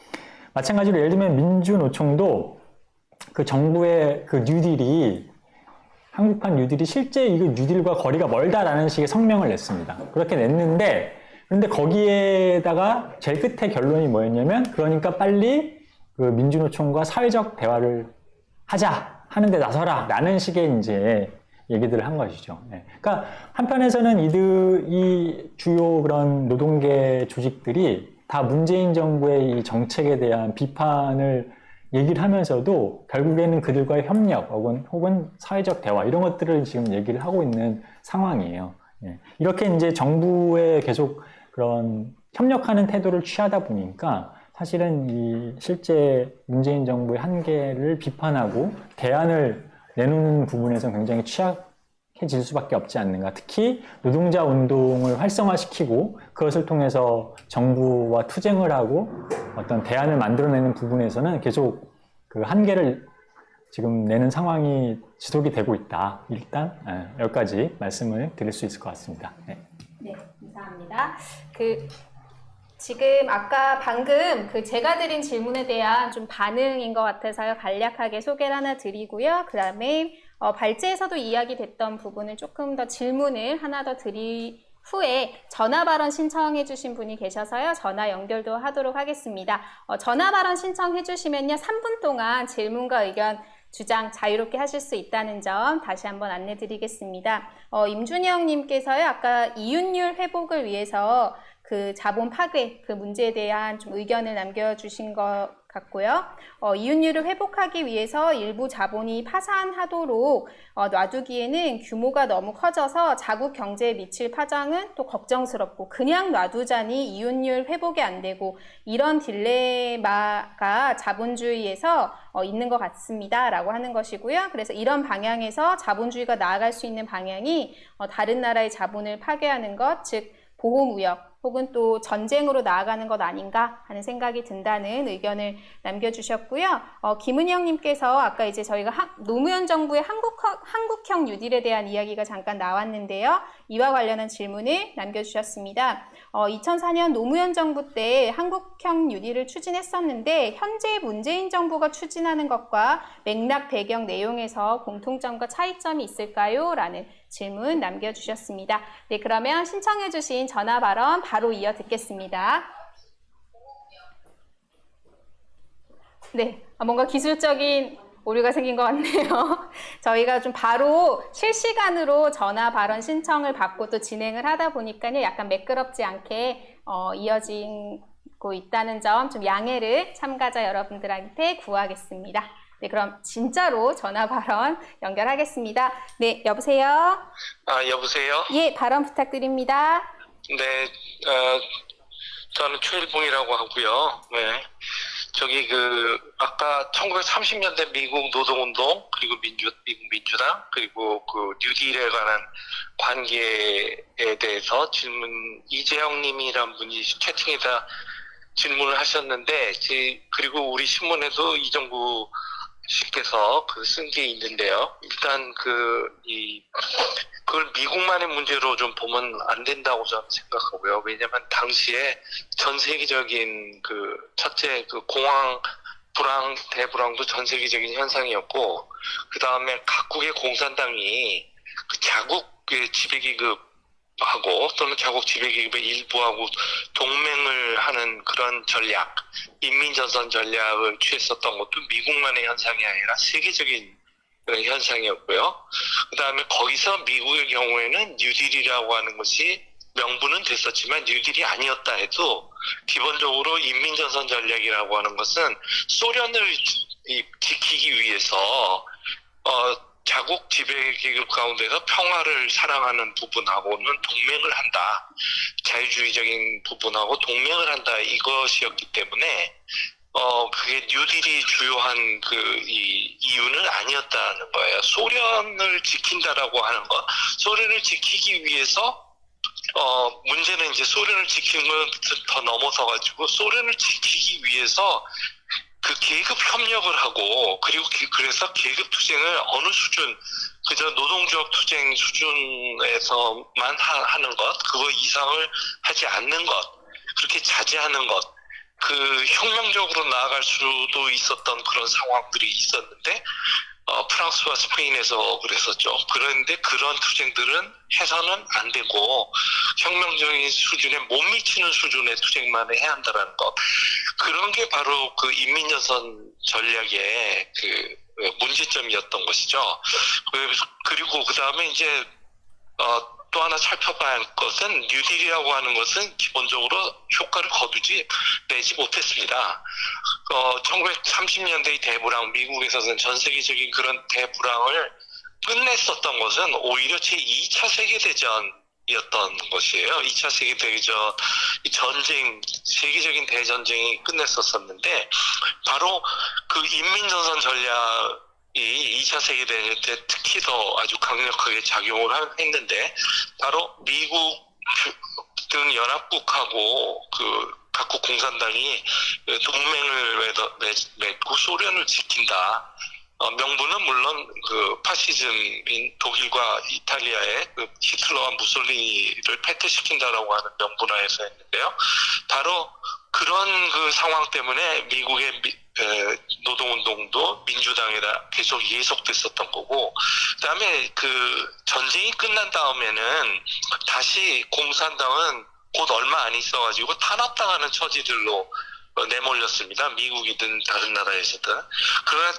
마찬가지로 예를 들면 민주노총도 그 정부의 그 뉴딜이 한국판 뉴딜이 실제 이 뉴딜과 거리가 멀다라는 식의 성명을 냈습니다. 그렇게 냈는데, 그런데 거기에다가 제일 끝에 결론이 뭐였냐면, 그러니까 빨리 그 민주노총과 사회적 대화를 하는 데 나서라 라는 식의 이제 얘기들을 한 것이죠. 네. 그러니까 한편에서는 이 주요 그런 노동계 조직들이 다 문재인 정부의 이 정책에 대한 비판을 얘기를 하면서도 결국에는 그들과의 협력 혹은 사회적 대화 이런 것들을 지금 얘기를 하고 있는 상황이에요. 네. 이렇게 이제 정부에 계속 그런 협력하는 태도를 취하다 보니까 사실은 이 실제 문재인 정부의 한계를 비판하고 대안을 내놓는 부분에서는 굉장히 취약해질 수밖에 없지 않는가. 특히 노동자 운동을 활성화시키고 그것을 통해서 정부와 투쟁을 하고 어떤 대안을 만들어내는 부분에서는 계속 그 한계를 지금 내는 상황이 지속이 되고 있다. 일단 여기까지 말씀을 드릴 수 있을 것 같습니다. 네, 네, 감사합니다. 지금 아까 방금 제가 드린 질문에 대한 좀 반응인 것 같아서요. 간략하게 소개를 하나 드리고요. 그 다음에 발제에서도 이야기됐던 부분을 조금 더 질문을 하나 더 드린 후에 전화 발언 신청해 주신 분이 계셔서요. 전화 연결도 하도록 하겠습니다. 전화 발언 신청해 주시면요. 3분 동안 질문과 의견 주장 자유롭게 하실 수 있다는 점 다시 한번 안내 드리겠습니다. 임준영 님께서요. 아까 이윤율 회복을 위해서 그 자본 파괴 그 문제에 대한 좀 의견을 남겨주신 것 같고요. 이윤율을 회복하기 위해서 일부 자본이 파산하도록 놔두기에는 규모가 너무 커져서 자국 경제에 미칠 파장은 또 걱정스럽고 그냥 놔두자니 이윤율 회복이 안 되고 이런 딜레마가 자본주의에서 있는 것 같습니다. 라고 하는 것이고요. 그래서 이런 방향에서 자본주의가 나아갈 수 있는 방향이 다른 나라의 자본을 파괴하는 것, 즉 보호무역 혹은 또 전쟁으로 나아가는 것 아닌가 하는 생각이 든다는 의견을 남겨주셨고요. 김은영님께서 아까 이제 저희가 노무현 정부의 한국형 뉴딜에 대한 이야기가 잠깐 나왔는데요. 이와 관련한 질문을 남겨주셨습니다. 2004년 노무현 정부 때 한국형 뉴딜을 추진했었는데 현재 문재인 정부가 추진하는 것과 맥락 배경 내용에서 공통점과 차이점이 있을까요? 라는 질문 남겨주셨습니다. 네, 그러면 신청해주신 전화 발언 바로 이어 듣겠습니다. 네, 뭔가 기술적인 오류가 생긴 것 같네요. 저희가 좀 바로 실시간으로 전화 발언 신청을 받고 또 진행을 하다 보니까요. 약간 매끄럽지 않게 이어지고 있다는 점 좀 양해를 참가자 여러분들한테 구하겠습니다. 네, 그럼 진짜로 전화 발언 연결하겠습니다. 네, 여보세요? 여보세요? 예, 발언 부탁드립니다. 네, 저는 최일봉이라고 하고요. 네. 아까 1930년대 미국 노동운동, 그리고 미국 민주당, 그리고 그 뉴딜에 관한 관계에 대해서 이재영 님이란 분이 채팅에다 질문을 하셨는데, 그리고 우리 신문에도 이정구 씨께서 쓴 게 있는데요. 일단 그걸 미국만의 문제로 좀 보면 안 된다고 저는 생각하고요. 왜냐면 당시에 전 세계적인 첫째 공황 불황, 대불황도 전 세계적인 현상이었고, 그 다음에 각국의 공산당이 자국의 지배기급하고 또는 자국 지배기급의 일부하고 동맹을 하는 그런 전략, 인민전선 전략을 취했었던 것도 미국만의 현상이 아니라 세계적인 그런 현상이었고요. 그 다음에 거기서 미국의 경우에는 뉴딜이라고 하는 것이 명분은 됐었지만 뉴딜이 아니었다 해도 기본적으로 인민전선 전략이라고 하는 것은 소련을 지키기 위해서 자국 지배기급 가운데서 평화를 사랑하는 부분하고는 동맹을 한다. 자유주의적인 부분하고 동맹을 한다. 이것이었기 때문에 그게 뉴딜이 주요한 이유는 아니었다는 거예요. 소련을 지킨다라고 하는 것, 소련을 지키기 위해서 문제는 이제 소련을 지키는 건 더 넘어서 가지고 소련을 지키기 위해서 계급 협력을 하고, 그리고 그래서 계급 투쟁을 어느 수준, 그저 노동조합 투쟁 수준에서만 하는 것, 그거 이상을 하지 않는 것, 그렇게 자제하는 것, 혁명적으로 나아갈 수도 있었던 그런 상황들이 있었는데, 프랑스와 스페인에서 그랬었죠. 그런데 그런 투쟁들은 해서는 안 되고 혁명적인 수준에 못 미치는 수준의 투쟁만 해야 한다는 것. 그런 게 바로 인민전선 전략의 문제점이었던 것이죠. 그리고 그 다음에 이제 또 하나 살펴봐야 할 것은 뉴딜이라고 하는 것은 기본적으로 효과를 내지 못했습니다. 1930년대의 대불황, 미국에서는 전 세계적인 그런 대불황을 끝냈었던 것은 오히려 제2차 세계대전이었던 것이에요. 2차 세계대전, 전쟁, 세계적인 대전쟁이 끝냈었는데, 바로 인민전선 전략이 2차 세계대전 때 특히 더 아주 강력하게 작용을 했는데, 바로 미국 등 연합국하고 각국 공산당이 동맹을 맺고 소련을 지킨다. 명분은 물론 파시즘인 독일과 이탈리아의 히틀러와 무솔리니를 패퇴시킨다라고 하는 명분하에서 했는데요. 바로 그런 상황 때문에 미국의 노동운동도 민주당에다 계속 예속됐었던 거고, 그다음에 전쟁이 끝난 다음에는 다시 공산당은 곧 얼마 안 있어가지고 탄압당하는 처지들로 내몰렸습니다. 미국이든 다른 나라에서든. 그러나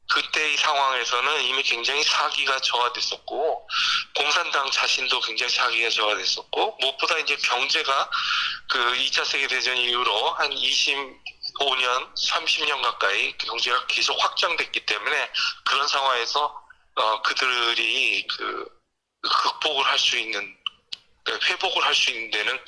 그때의 상황에서는 이미 굉장히 사기가 저하됐었고, 공산당 자신도 굉장히 사기가 저하됐었고, 무엇보다 이제 경제가 2차 세계대전 이후로 한 25년, 30년 가까이 경제가 계속 확장됐기 때문에 그런 상황에서 그들이 극복을 할 수 있는, 회복을 할 수 있는 데는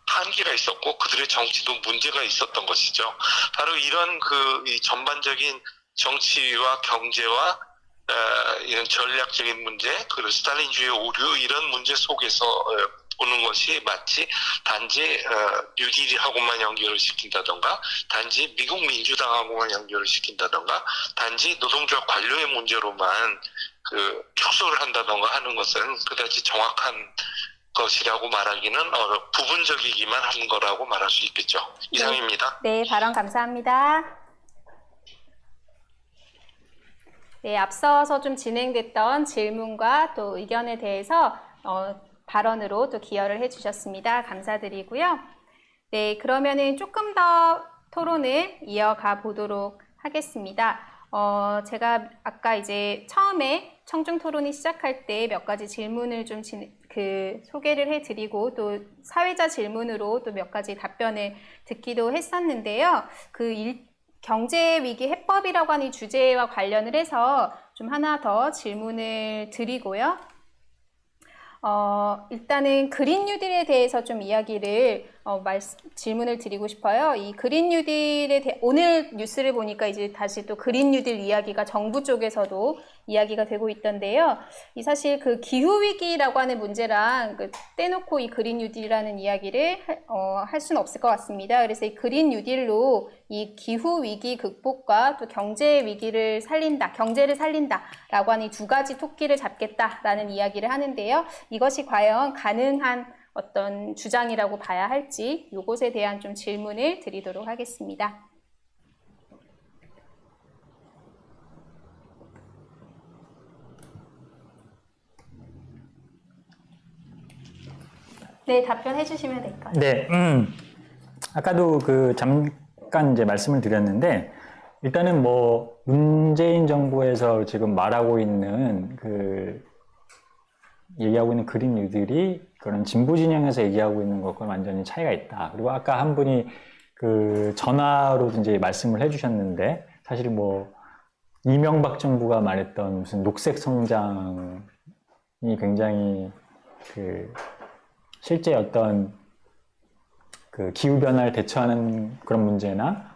한계가 있었고, 그들의 정치도 문제가 있었던 것이죠. 바로 이런 이 전반적인 정치와 경제와 이런 전략적인 문제, 그리고 스탈린주의 오류, 이런 문제 속에서 보는 것이 마치 단지 뉴딜하고만 연결을 시킨다던가, 단지 미국 민주당하고만 연결을 시킨다던가, 단지 노동조합 관료의 문제로만 축소를 한다던가 하는 것은 그다지 정확한 것이라고 말하기는 부분적이기만 한 거라고 말할 수 있겠죠. 이상입니다. 네, 발언 감사합니다. 네, 앞서서 좀 진행됐던 질문과 또 의견에 대해서 발언으로 또 기여를 해주셨습니다. 감사드리고요. 네, 그러면은 조금 더 토론을 이어가 보도록 하겠습니다. 제가 아까 이제 처음에 청중 토론이 시작할 때 몇 가지 질문을 좀 소개를 해드리고, 또 사회자 질문으로 또 몇 가지 답변을 듣기도 했었는데요. 경제위기 해법이라고 하는 주제와 관련을 해서 좀 하나 더 질문을 드리고요. 일단은 그린 뉴딜에 대해서 좀 이야기를 질문을 드리고 싶어요. 이 그린 뉴딜에 오늘 뉴스를 보니까 이제 다시 또 그린 뉴딜 이야기가 정부 쪽에서도 이야기가 되고 있던데요. 이 사실 그 기후위기라고 하는 문제랑 떼놓고 이 그린 뉴딜이라는 이야기를 할 수는 없을 것 같습니다. 그래서 이 그린 뉴딜로 이 기후위기 극복과 또 경제를 살린다 라고 하는 이 두 가지 토끼를 잡겠다라는 이야기를 하는데요. 이것이 과연 가능한 어떤 주장이라고 봐야 할지 이것에 대한 좀 질문을 드리도록 하겠습니다. 네, 답변해 주시면 될 것 같아요. 네, 아까도 잠깐 이제 말씀을 드렸는데, 일단은 뭐, 문재인 정부에서 지금 말하고 있는 얘기하고 있는 그린 뉴딜이 그런 진보 진영에서 얘기하고 있는 것과 완전히 차이가 있다. 그리고 아까 한 분이 전화로도 이제 말씀을 해주셨는데, 사실 뭐, 이명박 정부가 말했던 무슨 녹색 성장이 굉장히 실제 어떤 기후변화를 대처하는 그런 문제나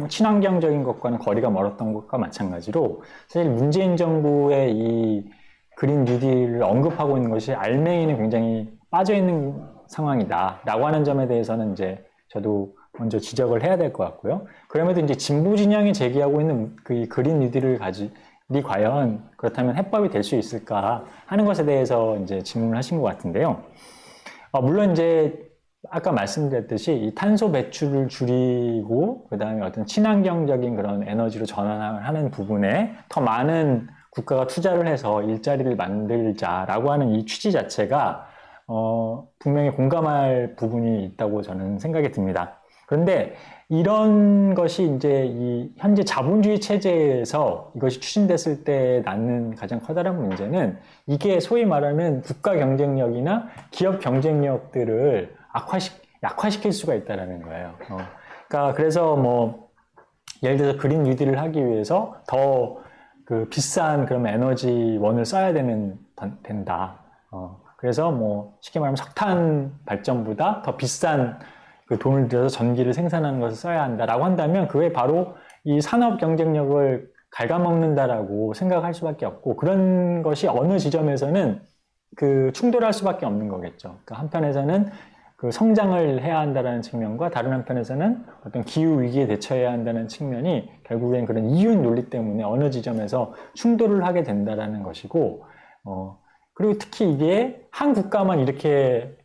친환경적인 것과는 거리가 멀었던 것과 마찬가지로 사실 문재인 정부의 이 그린 뉴딜을 언급하고 있는 것이 알맹이는 굉장히 빠져있는 상황이다 라고 하는 점에 대해서는 이제 저도 먼저 지적을 해야 될 것 같고요. 그럼에도 이제 진보 진영이 제기하고 있는 이 그린 뉴딜을 과연 그렇다면 해법이 될 수 있을까 하는 것에 대해서 이제 질문을 하신 것 같은데요. 물론 이제 아까 말씀드렸듯이 이 탄소 배출을 줄이고 그다음에 어떤 친환경적인 그런 에너지로 전환을 하는 부분에 더 많은 국가가 투자를 해서 일자리를 만들자라고 하는 이 취지 자체가 분명히 공감할 부분이 있다고 저는 생각이 듭니다. 그런데 이런 것이 이제 이 현재 자본주의 체제에서 이것이 추진됐을 때 낳는 가장 커다란 문제는 이게 소위 말하는 국가 경쟁력이나 기업 경쟁력들을 약화시킬 수가 있다는 거예요. 그러니까 그래서 뭐 예를 들어서 그린 뉴딜을 하기 위해서 더 비싼 그런 에너지원을 써야 된다. 그래서 뭐 쉽게 말하면 석탄 발전보다 더 비싼 돈을 들여서 전기를 생산하는 것을 써야 한다라고 한다면 그게 바로 이 산업 경쟁력을 갉아먹는다라고 생각할 수밖에 없고 그런 것이 어느 지점에서는 충돌할 수밖에 없는 거겠죠. 그러니까 한편에서는 성장을 해야 한다는 측면과 다른 한편에서는 어떤 기후 위기에 대처해야 한다는 측면이 결국엔 그런 이윤 논리 때문에 어느 지점에서 충돌을 하게 된다라는 것이고 그리고 특히 이게 한 국가만 이렇게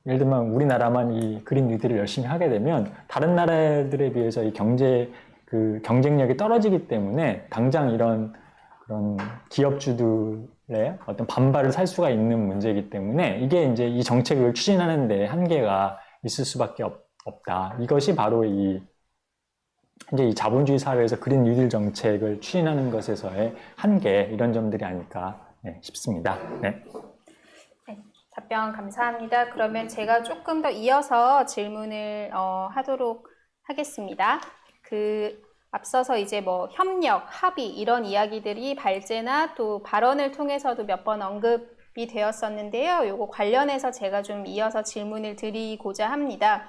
예를 들면 우리나라만 이 그린 뉴딜을 열심히 하게 되면 다른 나라들에 비해서 이 경쟁력이 떨어지기 때문에 당장 이런 그런 기업주들의 어떤 반발을 살 수가 있는 문제이기 때문에 이게 이제 이 정책을 추진하는 데 한계가 있을 수밖에 없다. 이것이 바로 이제 이 자본주의 사회에서 그린 뉴딜 정책을 추진하는 것에서의 한계 이런 점들이 아닐까 싶습니다. 네. 답변 감사합니다. 그러면 제가 조금 더 이어서 질문을 하도록 하겠습니다. 앞서서 이제 뭐 협력, 합의 이런 이야기들이 발제나 또 발언을 통해서도 몇 번 언급이 되었었는데요. 요거 관련해서 제가 좀 이어서 질문을 드리고자 합니다.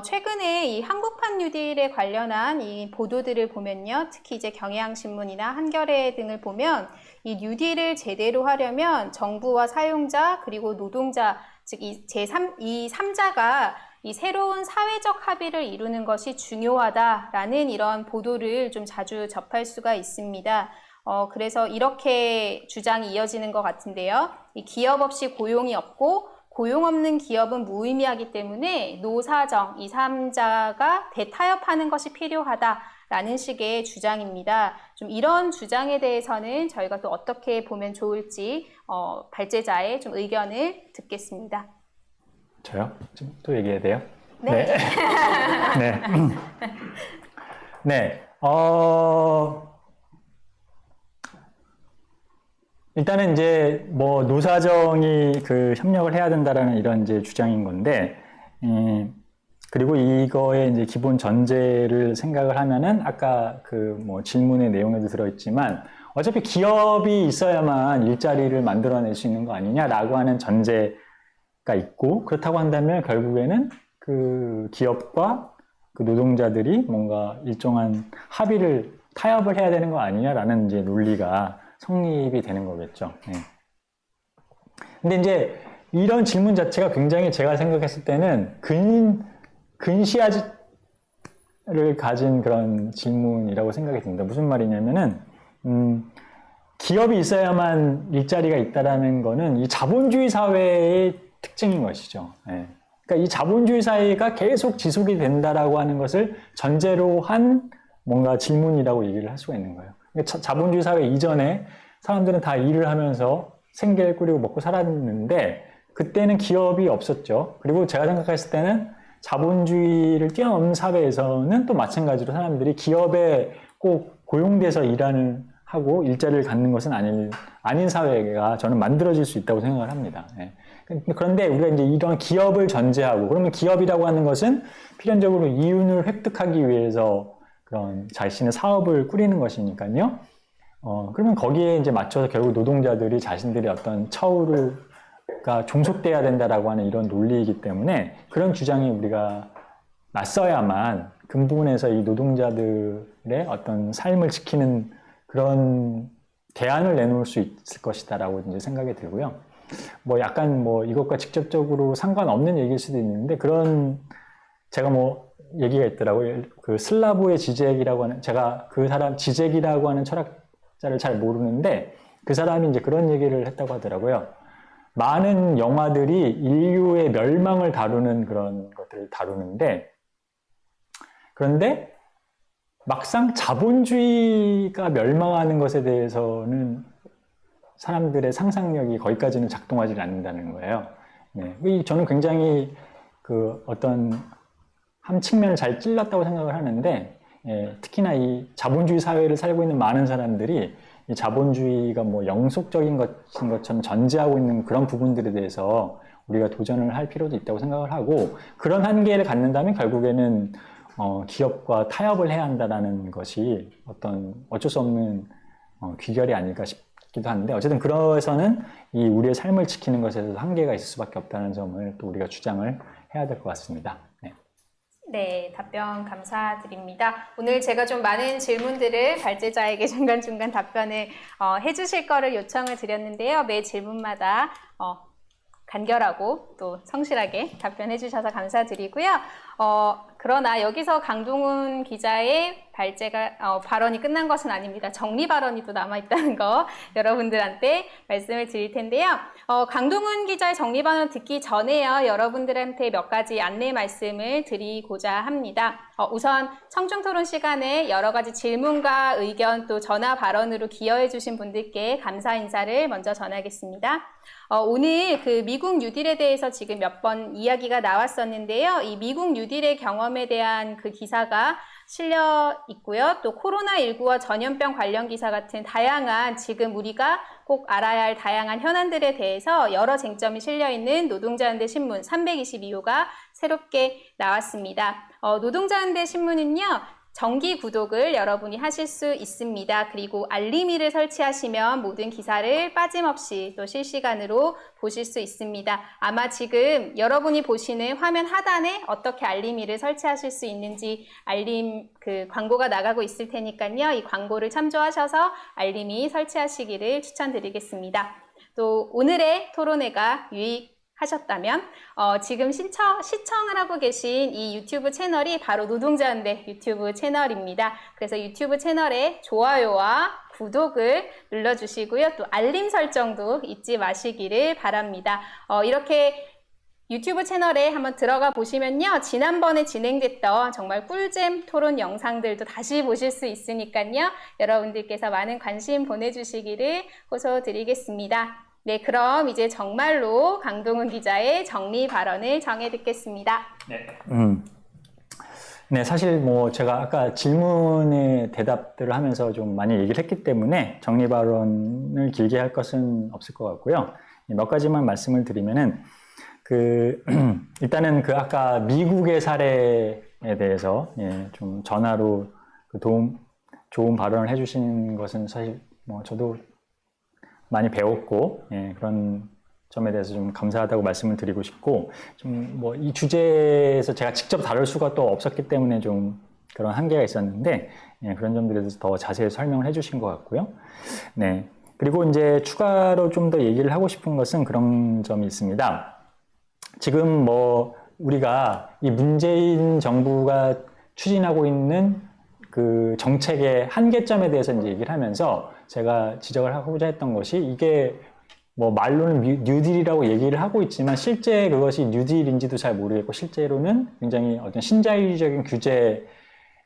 최근에 이 한국판 뉴딜에 관련한 이 보도들을 보면요. 특히 이제 경향신문이나 한겨레 등을 보면 이 뉴딜을 제대로 하려면 정부와 사용자 그리고 노동자 즉 이 제3자가 이 새로운 사회적 합의를 이루는 것이 중요하다라는 이런 보도를 좀 자주 접할 수가 있습니다. 그래서 이렇게 주장이 이어지는 것 같은데요. 이 기업 없이 고용이 없고 고용 없는 기업은 무의미하기 때문에 노사정, 이 3자가 대타협하는 것이 필요하다라는 식의 주장입니다. 좀 이런 주장에 대해서는 저희가 또 어떻게 보면 좋을지 발제자의 좀 의견을 듣겠습니다. 저요? 좀 또 얘기해야 돼요? 네. 네. 네. 일단은 이제 뭐 노사정이 협력을 해야 된다라는 이런 이제 주장인 건데, 그리고 이거의 이제 기본 전제를 생각을 하면은 아까 뭐 질문의 내용에도 들어있지만 어차피 기업이 있어야만 일자리를 만들어낼 수 있는 거 아니냐라고 하는 전제가 있고, 그렇다고 한다면 결국에는 기업과 노동자들이 뭔가 일정한 타협을 해야 되는 거 아니냐라는 이제 논리가 성립이 되는 거겠죠. 예. 근데 이제 이런 질문 자체가 굉장히 제가 생각했을 때는 근시야를 가진 그런 질문이라고 생각이 듭니다. 무슨 말이냐면은, 기업이 있어야만 일자리가 있다라는 거는 이 자본주의 사회의 특징인 것이죠. 예. 그러니까 이 자본주의 사회가 계속 지속이 된다라고 하는 것을 전제로 한 뭔가 질문이라고 얘기를 할 수가 있는 거예요. 그러니까 자본주의 사회 이전에 사람들은 다 일을 하면서 생계를 꾸리고 먹고 살았는데 그때는 기업이 없었죠. 그리고 제가 생각했을 때는 자본주의를 뛰어넘는 사회에서는 또 마찬가지로 사람들이 기업에 꼭 고용돼서 하고 일자리를 갖는 것은 아닌 사회가 저는 만들어질 수 있다고 생각을 합니다. 예. 그런데 우리가 이제 이런 기업을 전제하고, 그러면 기업이라고 하는 것은 필연적으로 이윤을 획득하기 위해서 그런 자신의 사업을 꾸리는 것이니까요. 그러면 거기에 이제 맞춰서 결국 노동자들이 자신들의 어떤 처우가 종속돼야 된다라고 하는 이런 논리이기 때문에 그런 주장이 우리가 맞서야만 근본에서 이 노동자들의 어떤 삶을 지키는 그런 대안을 내놓을 수 있을 것이다라고 이제 생각이 들고요. 뭐 약간 뭐 이것과 직접적으로 상관없는 얘기일 수도 있는데 그런 제가 뭐 얘기가 있더라고요. 그 슬라보의 지젝이라고 하는 제가 그 사람 지젝이라고 하는 철학자를 잘 모르는데 그 사람이 이제 그런 얘기를 했다고 하더라고요. 많은 영화들이 인류의 멸망을 다루는 그런 것들을 다루는데 그런데 막상 자본주의가 멸망하는 것에 대해서는 사람들의 상상력이 거기까지는 작동하지 않는다는 거예요. 네. 저는 굉장히 그 어떤 한 측면을 잘 찔렀다고 생각을 하는데, 특히나 이 자본주의 사회를 살고 있는 많은 사람들이 이 자본주의가 뭐 영속적인 것인 것처럼 전제하고 있는 그런 부분들에 대해서 우리가 도전을 할 필요도 있다고 생각을 하고, 그런 한계를 갖는다면 결국에는 기업과 타협을 해야 한다는 것이 어쩔 수 없는 귀결이 아닐까 싶기도 한데, 어쨌든 그래서는 이 우리의 삶을 지키는 것에서 한계가 있을 수밖에 없다는 점을 또 우리가 주장을 해야 될 것 같습니다. 네. 네, 답변 감사드립니다. 오늘 제가 좀 많은 질문들을 발제자에게 중간중간 답변을 해주실 거를 요청을 드렸는데요. 매 질문마다 간결하고 또 성실하게 답변해 주셔서 감사드리고요. 그러나 여기서 강동훈 기자의 발언이 끝난 것은 아닙니다. 정리 발언이 또 남아있다는 거 여러분들한테 말씀을 드릴 텐데요. 강동훈 기자의 정리 발언 듣기 전에요. 여러분들한테 몇 가지 안내 말씀을 드리고자 합니다. 우선 청중토론 시간에 여러 가지 질문과 의견 또 전화 발언으로 기여해 주신 분들께 감사 인사를 먼저 전하겠습니다. 오늘 그 미국 뉴딜에 대해서 지금 몇 번 이야기가 나왔었는데요. 이 미국 뉴딜의 경험에 대한 그 기사가 실려 있고요. 또 코로나19와 전염병 관련 기사 같은 다양한 지금 우리가 꼭 알아야 할 다양한 현안들에 대해서 여러 쟁점이 실려 있는 노동자연대 신문 322호가 새롭게 나왔습니다. 노동자연대 신문은요. 정기 구독을 여러분이 하실 수 있습니다. 그리고 알림이를 설치하시면 모든 기사를 빠짐없이 또 실시간으로 보실 수 있습니다. 아마 지금 여러분이 보시는 화면 하단에 어떻게 알림이를 설치하실 수 있는지 알림 광고가 나가고 있을 테니까요. 이 광고를 참조하셔서 알림이 설치하시기를 추천드리겠습니다. 또 오늘의 토론회가 하셨다면 지금 시청을 하고 계신 이 유튜브 채널이 바로 노동자연대 유튜브 채널입니다. 그래서 유튜브 채널에 좋아요와 구독을 눌러주시고요. 또 알림 설정도 잊지 마시기를 바랍니다. 이렇게 유튜브 채널에 한번 들어가 보시면요. 지난번에 진행됐던 정말 꿀잼 토론 영상들도 다시 보실 수 있으니까요. 여러분들께서 많은 관심 보내주시기를 호소드리겠습니다. 네, 그럼 이제 정말로 강동훈 기자의 정리 발언을 정해 듣겠습니다. 네. 네, 사실 뭐 제가 아까 질문에 대답들을 하면서 좀 많이 얘기를 했기 때문에 정리 발언을 길게 할 것은 없을 것 같고요. 몇 가지만 말씀을 드리면은 일단은 아까 미국의 사례에 대해서 좀 전화로 좋은 발언을 해주신 것은 사실 뭐 저도 많이 배웠고 그런 점에 대해서 좀 감사하다고 말씀을 드리고 싶고 좀 뭐 이 주제에서 제가 직접 다룰 수가 또 없었기 때문에 좀 그런 한계가 있었는데 그런 점들에 대해서 더 자세히 설명을 해주신 것 같고요. 네, 그리고 이제 추가로 좀 더 얘기를 하고 싶은 것은 그런 점이 있습니다. 지금 뭐 우리가 이 문재인 정부가 추진하고 있는 그 정책의 한계점에 대해서 이제 얘기를 하면서 제가 지적을 하고자 했던 것이 이게 뭐 말로는 뉴딜이라고 얘기를 하고 있지만 실제 그것이 뉴딜인지도 잘 모르겠고 실제로는 굉장히 어떤 신자유주의적인 규제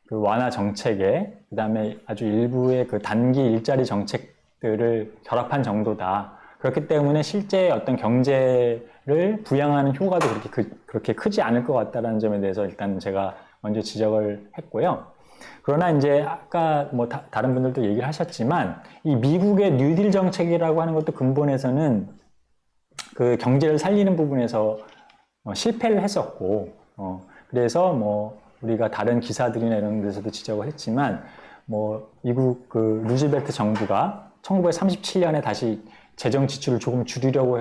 그 완화 정책에 그다음에 아주 일부의 그 단기 일자리 정책들을 결합한 정도다. 그렇기 때문에 실제 어떤 경제를 부양하는 효과도 그렇게 크지 않을 것 같다는 점에 대해서 일단 제가 먼저 지적을 했고요. 그러나 이제 아까 뭐 다른 분들도 얘기를 하셨지만 이 미국의 뉴딜 정책이라고 하는 것도 근본에서는 그 경제를 살리는 부분에서 실패를 했었고 그래서 뭐 우리가 다른 기사들이나 이런 데서도 지적을 했지만 뭐 미국 그 루즈벨트 정부가 1937년에 다시 재정 지출을 조금 줄이려고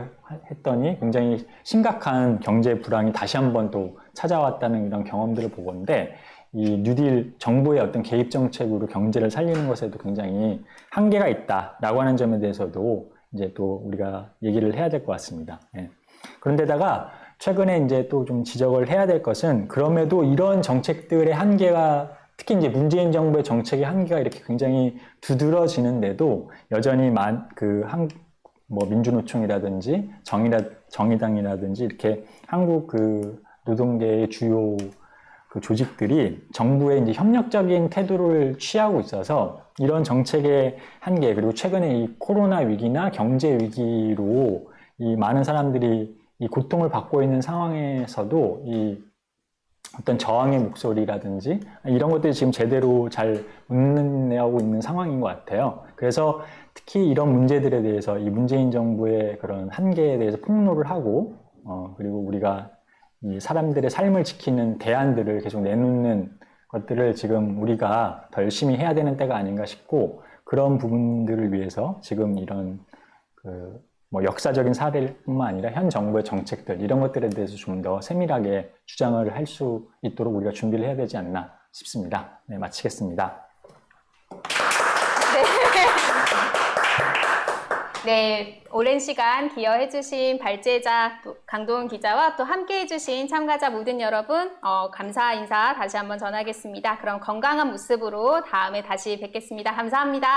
했더니 굉장히 심각한 경제 불황이 다시 한번 또 찾아왔다는 이런 경험들을 보건데 이 뉴딜 정부의 어떤 개입 정책으로 경제를 살리는 것에도 굉장히 한계가 있다라고 하는 점에 대해서도 이제 또 우리가 얘기를 해야 될 것 같습니다. 예. 그런데다가 최근에 이제 또 좀 지적을 해야 될 것은 그럼에도 이런 정책들의 한계가 특히 이제 문재인 정부의 정책의 한계가 이렇게 굉장히 두드러지는데도 여전히 뭐 민주노총이라든지 정의당이라든지 이렇게 한국 그 노동계의 주요 그 조직들이 정부에 이제 협력적인 태도를 취하고 있어서 이런 정책의 한계 그리고 최근에 이 코로나 위기나 경제 위기로 이 많은 사람들이 이 고통을 받고 있는 상황에서도 이 어떤 저항의 목소리라든지 이런 것들이 지금 제대로 잘 못 내고 있는 상황인 것 같아요. 그래서 특히 이런 문제들에 대해서 이 문재인 정부의 그런 한계에 대해서 폭로를 하고 그리고 우리가 이 사람들의 삶을 지키는 대안들을 계속 내놓는 것들을 지금 우리가 더 열심히 해야 되는 때가 아닌가 싶고 그런 부분들을 위해서 지금 이런 뭐 역사적인 사례뿐만 아니라 현 정부의 정책들 이런 것들에 대해서 좀 더 세밀하게 주장을 할 수 있도록 우리가 준비를 해야 되지 않나 싶습니다. 네, 마치겠습니다. 네, 오랜 시간 기여해주신 발제자 강도훈 기자와 또 함께해주신 참가자 모든 여러분 감사 인사 다시 한번 전하겠습니다. 그럼 건강한 모습으로 다음에 다시 뵙겠습니다. 감사합니다.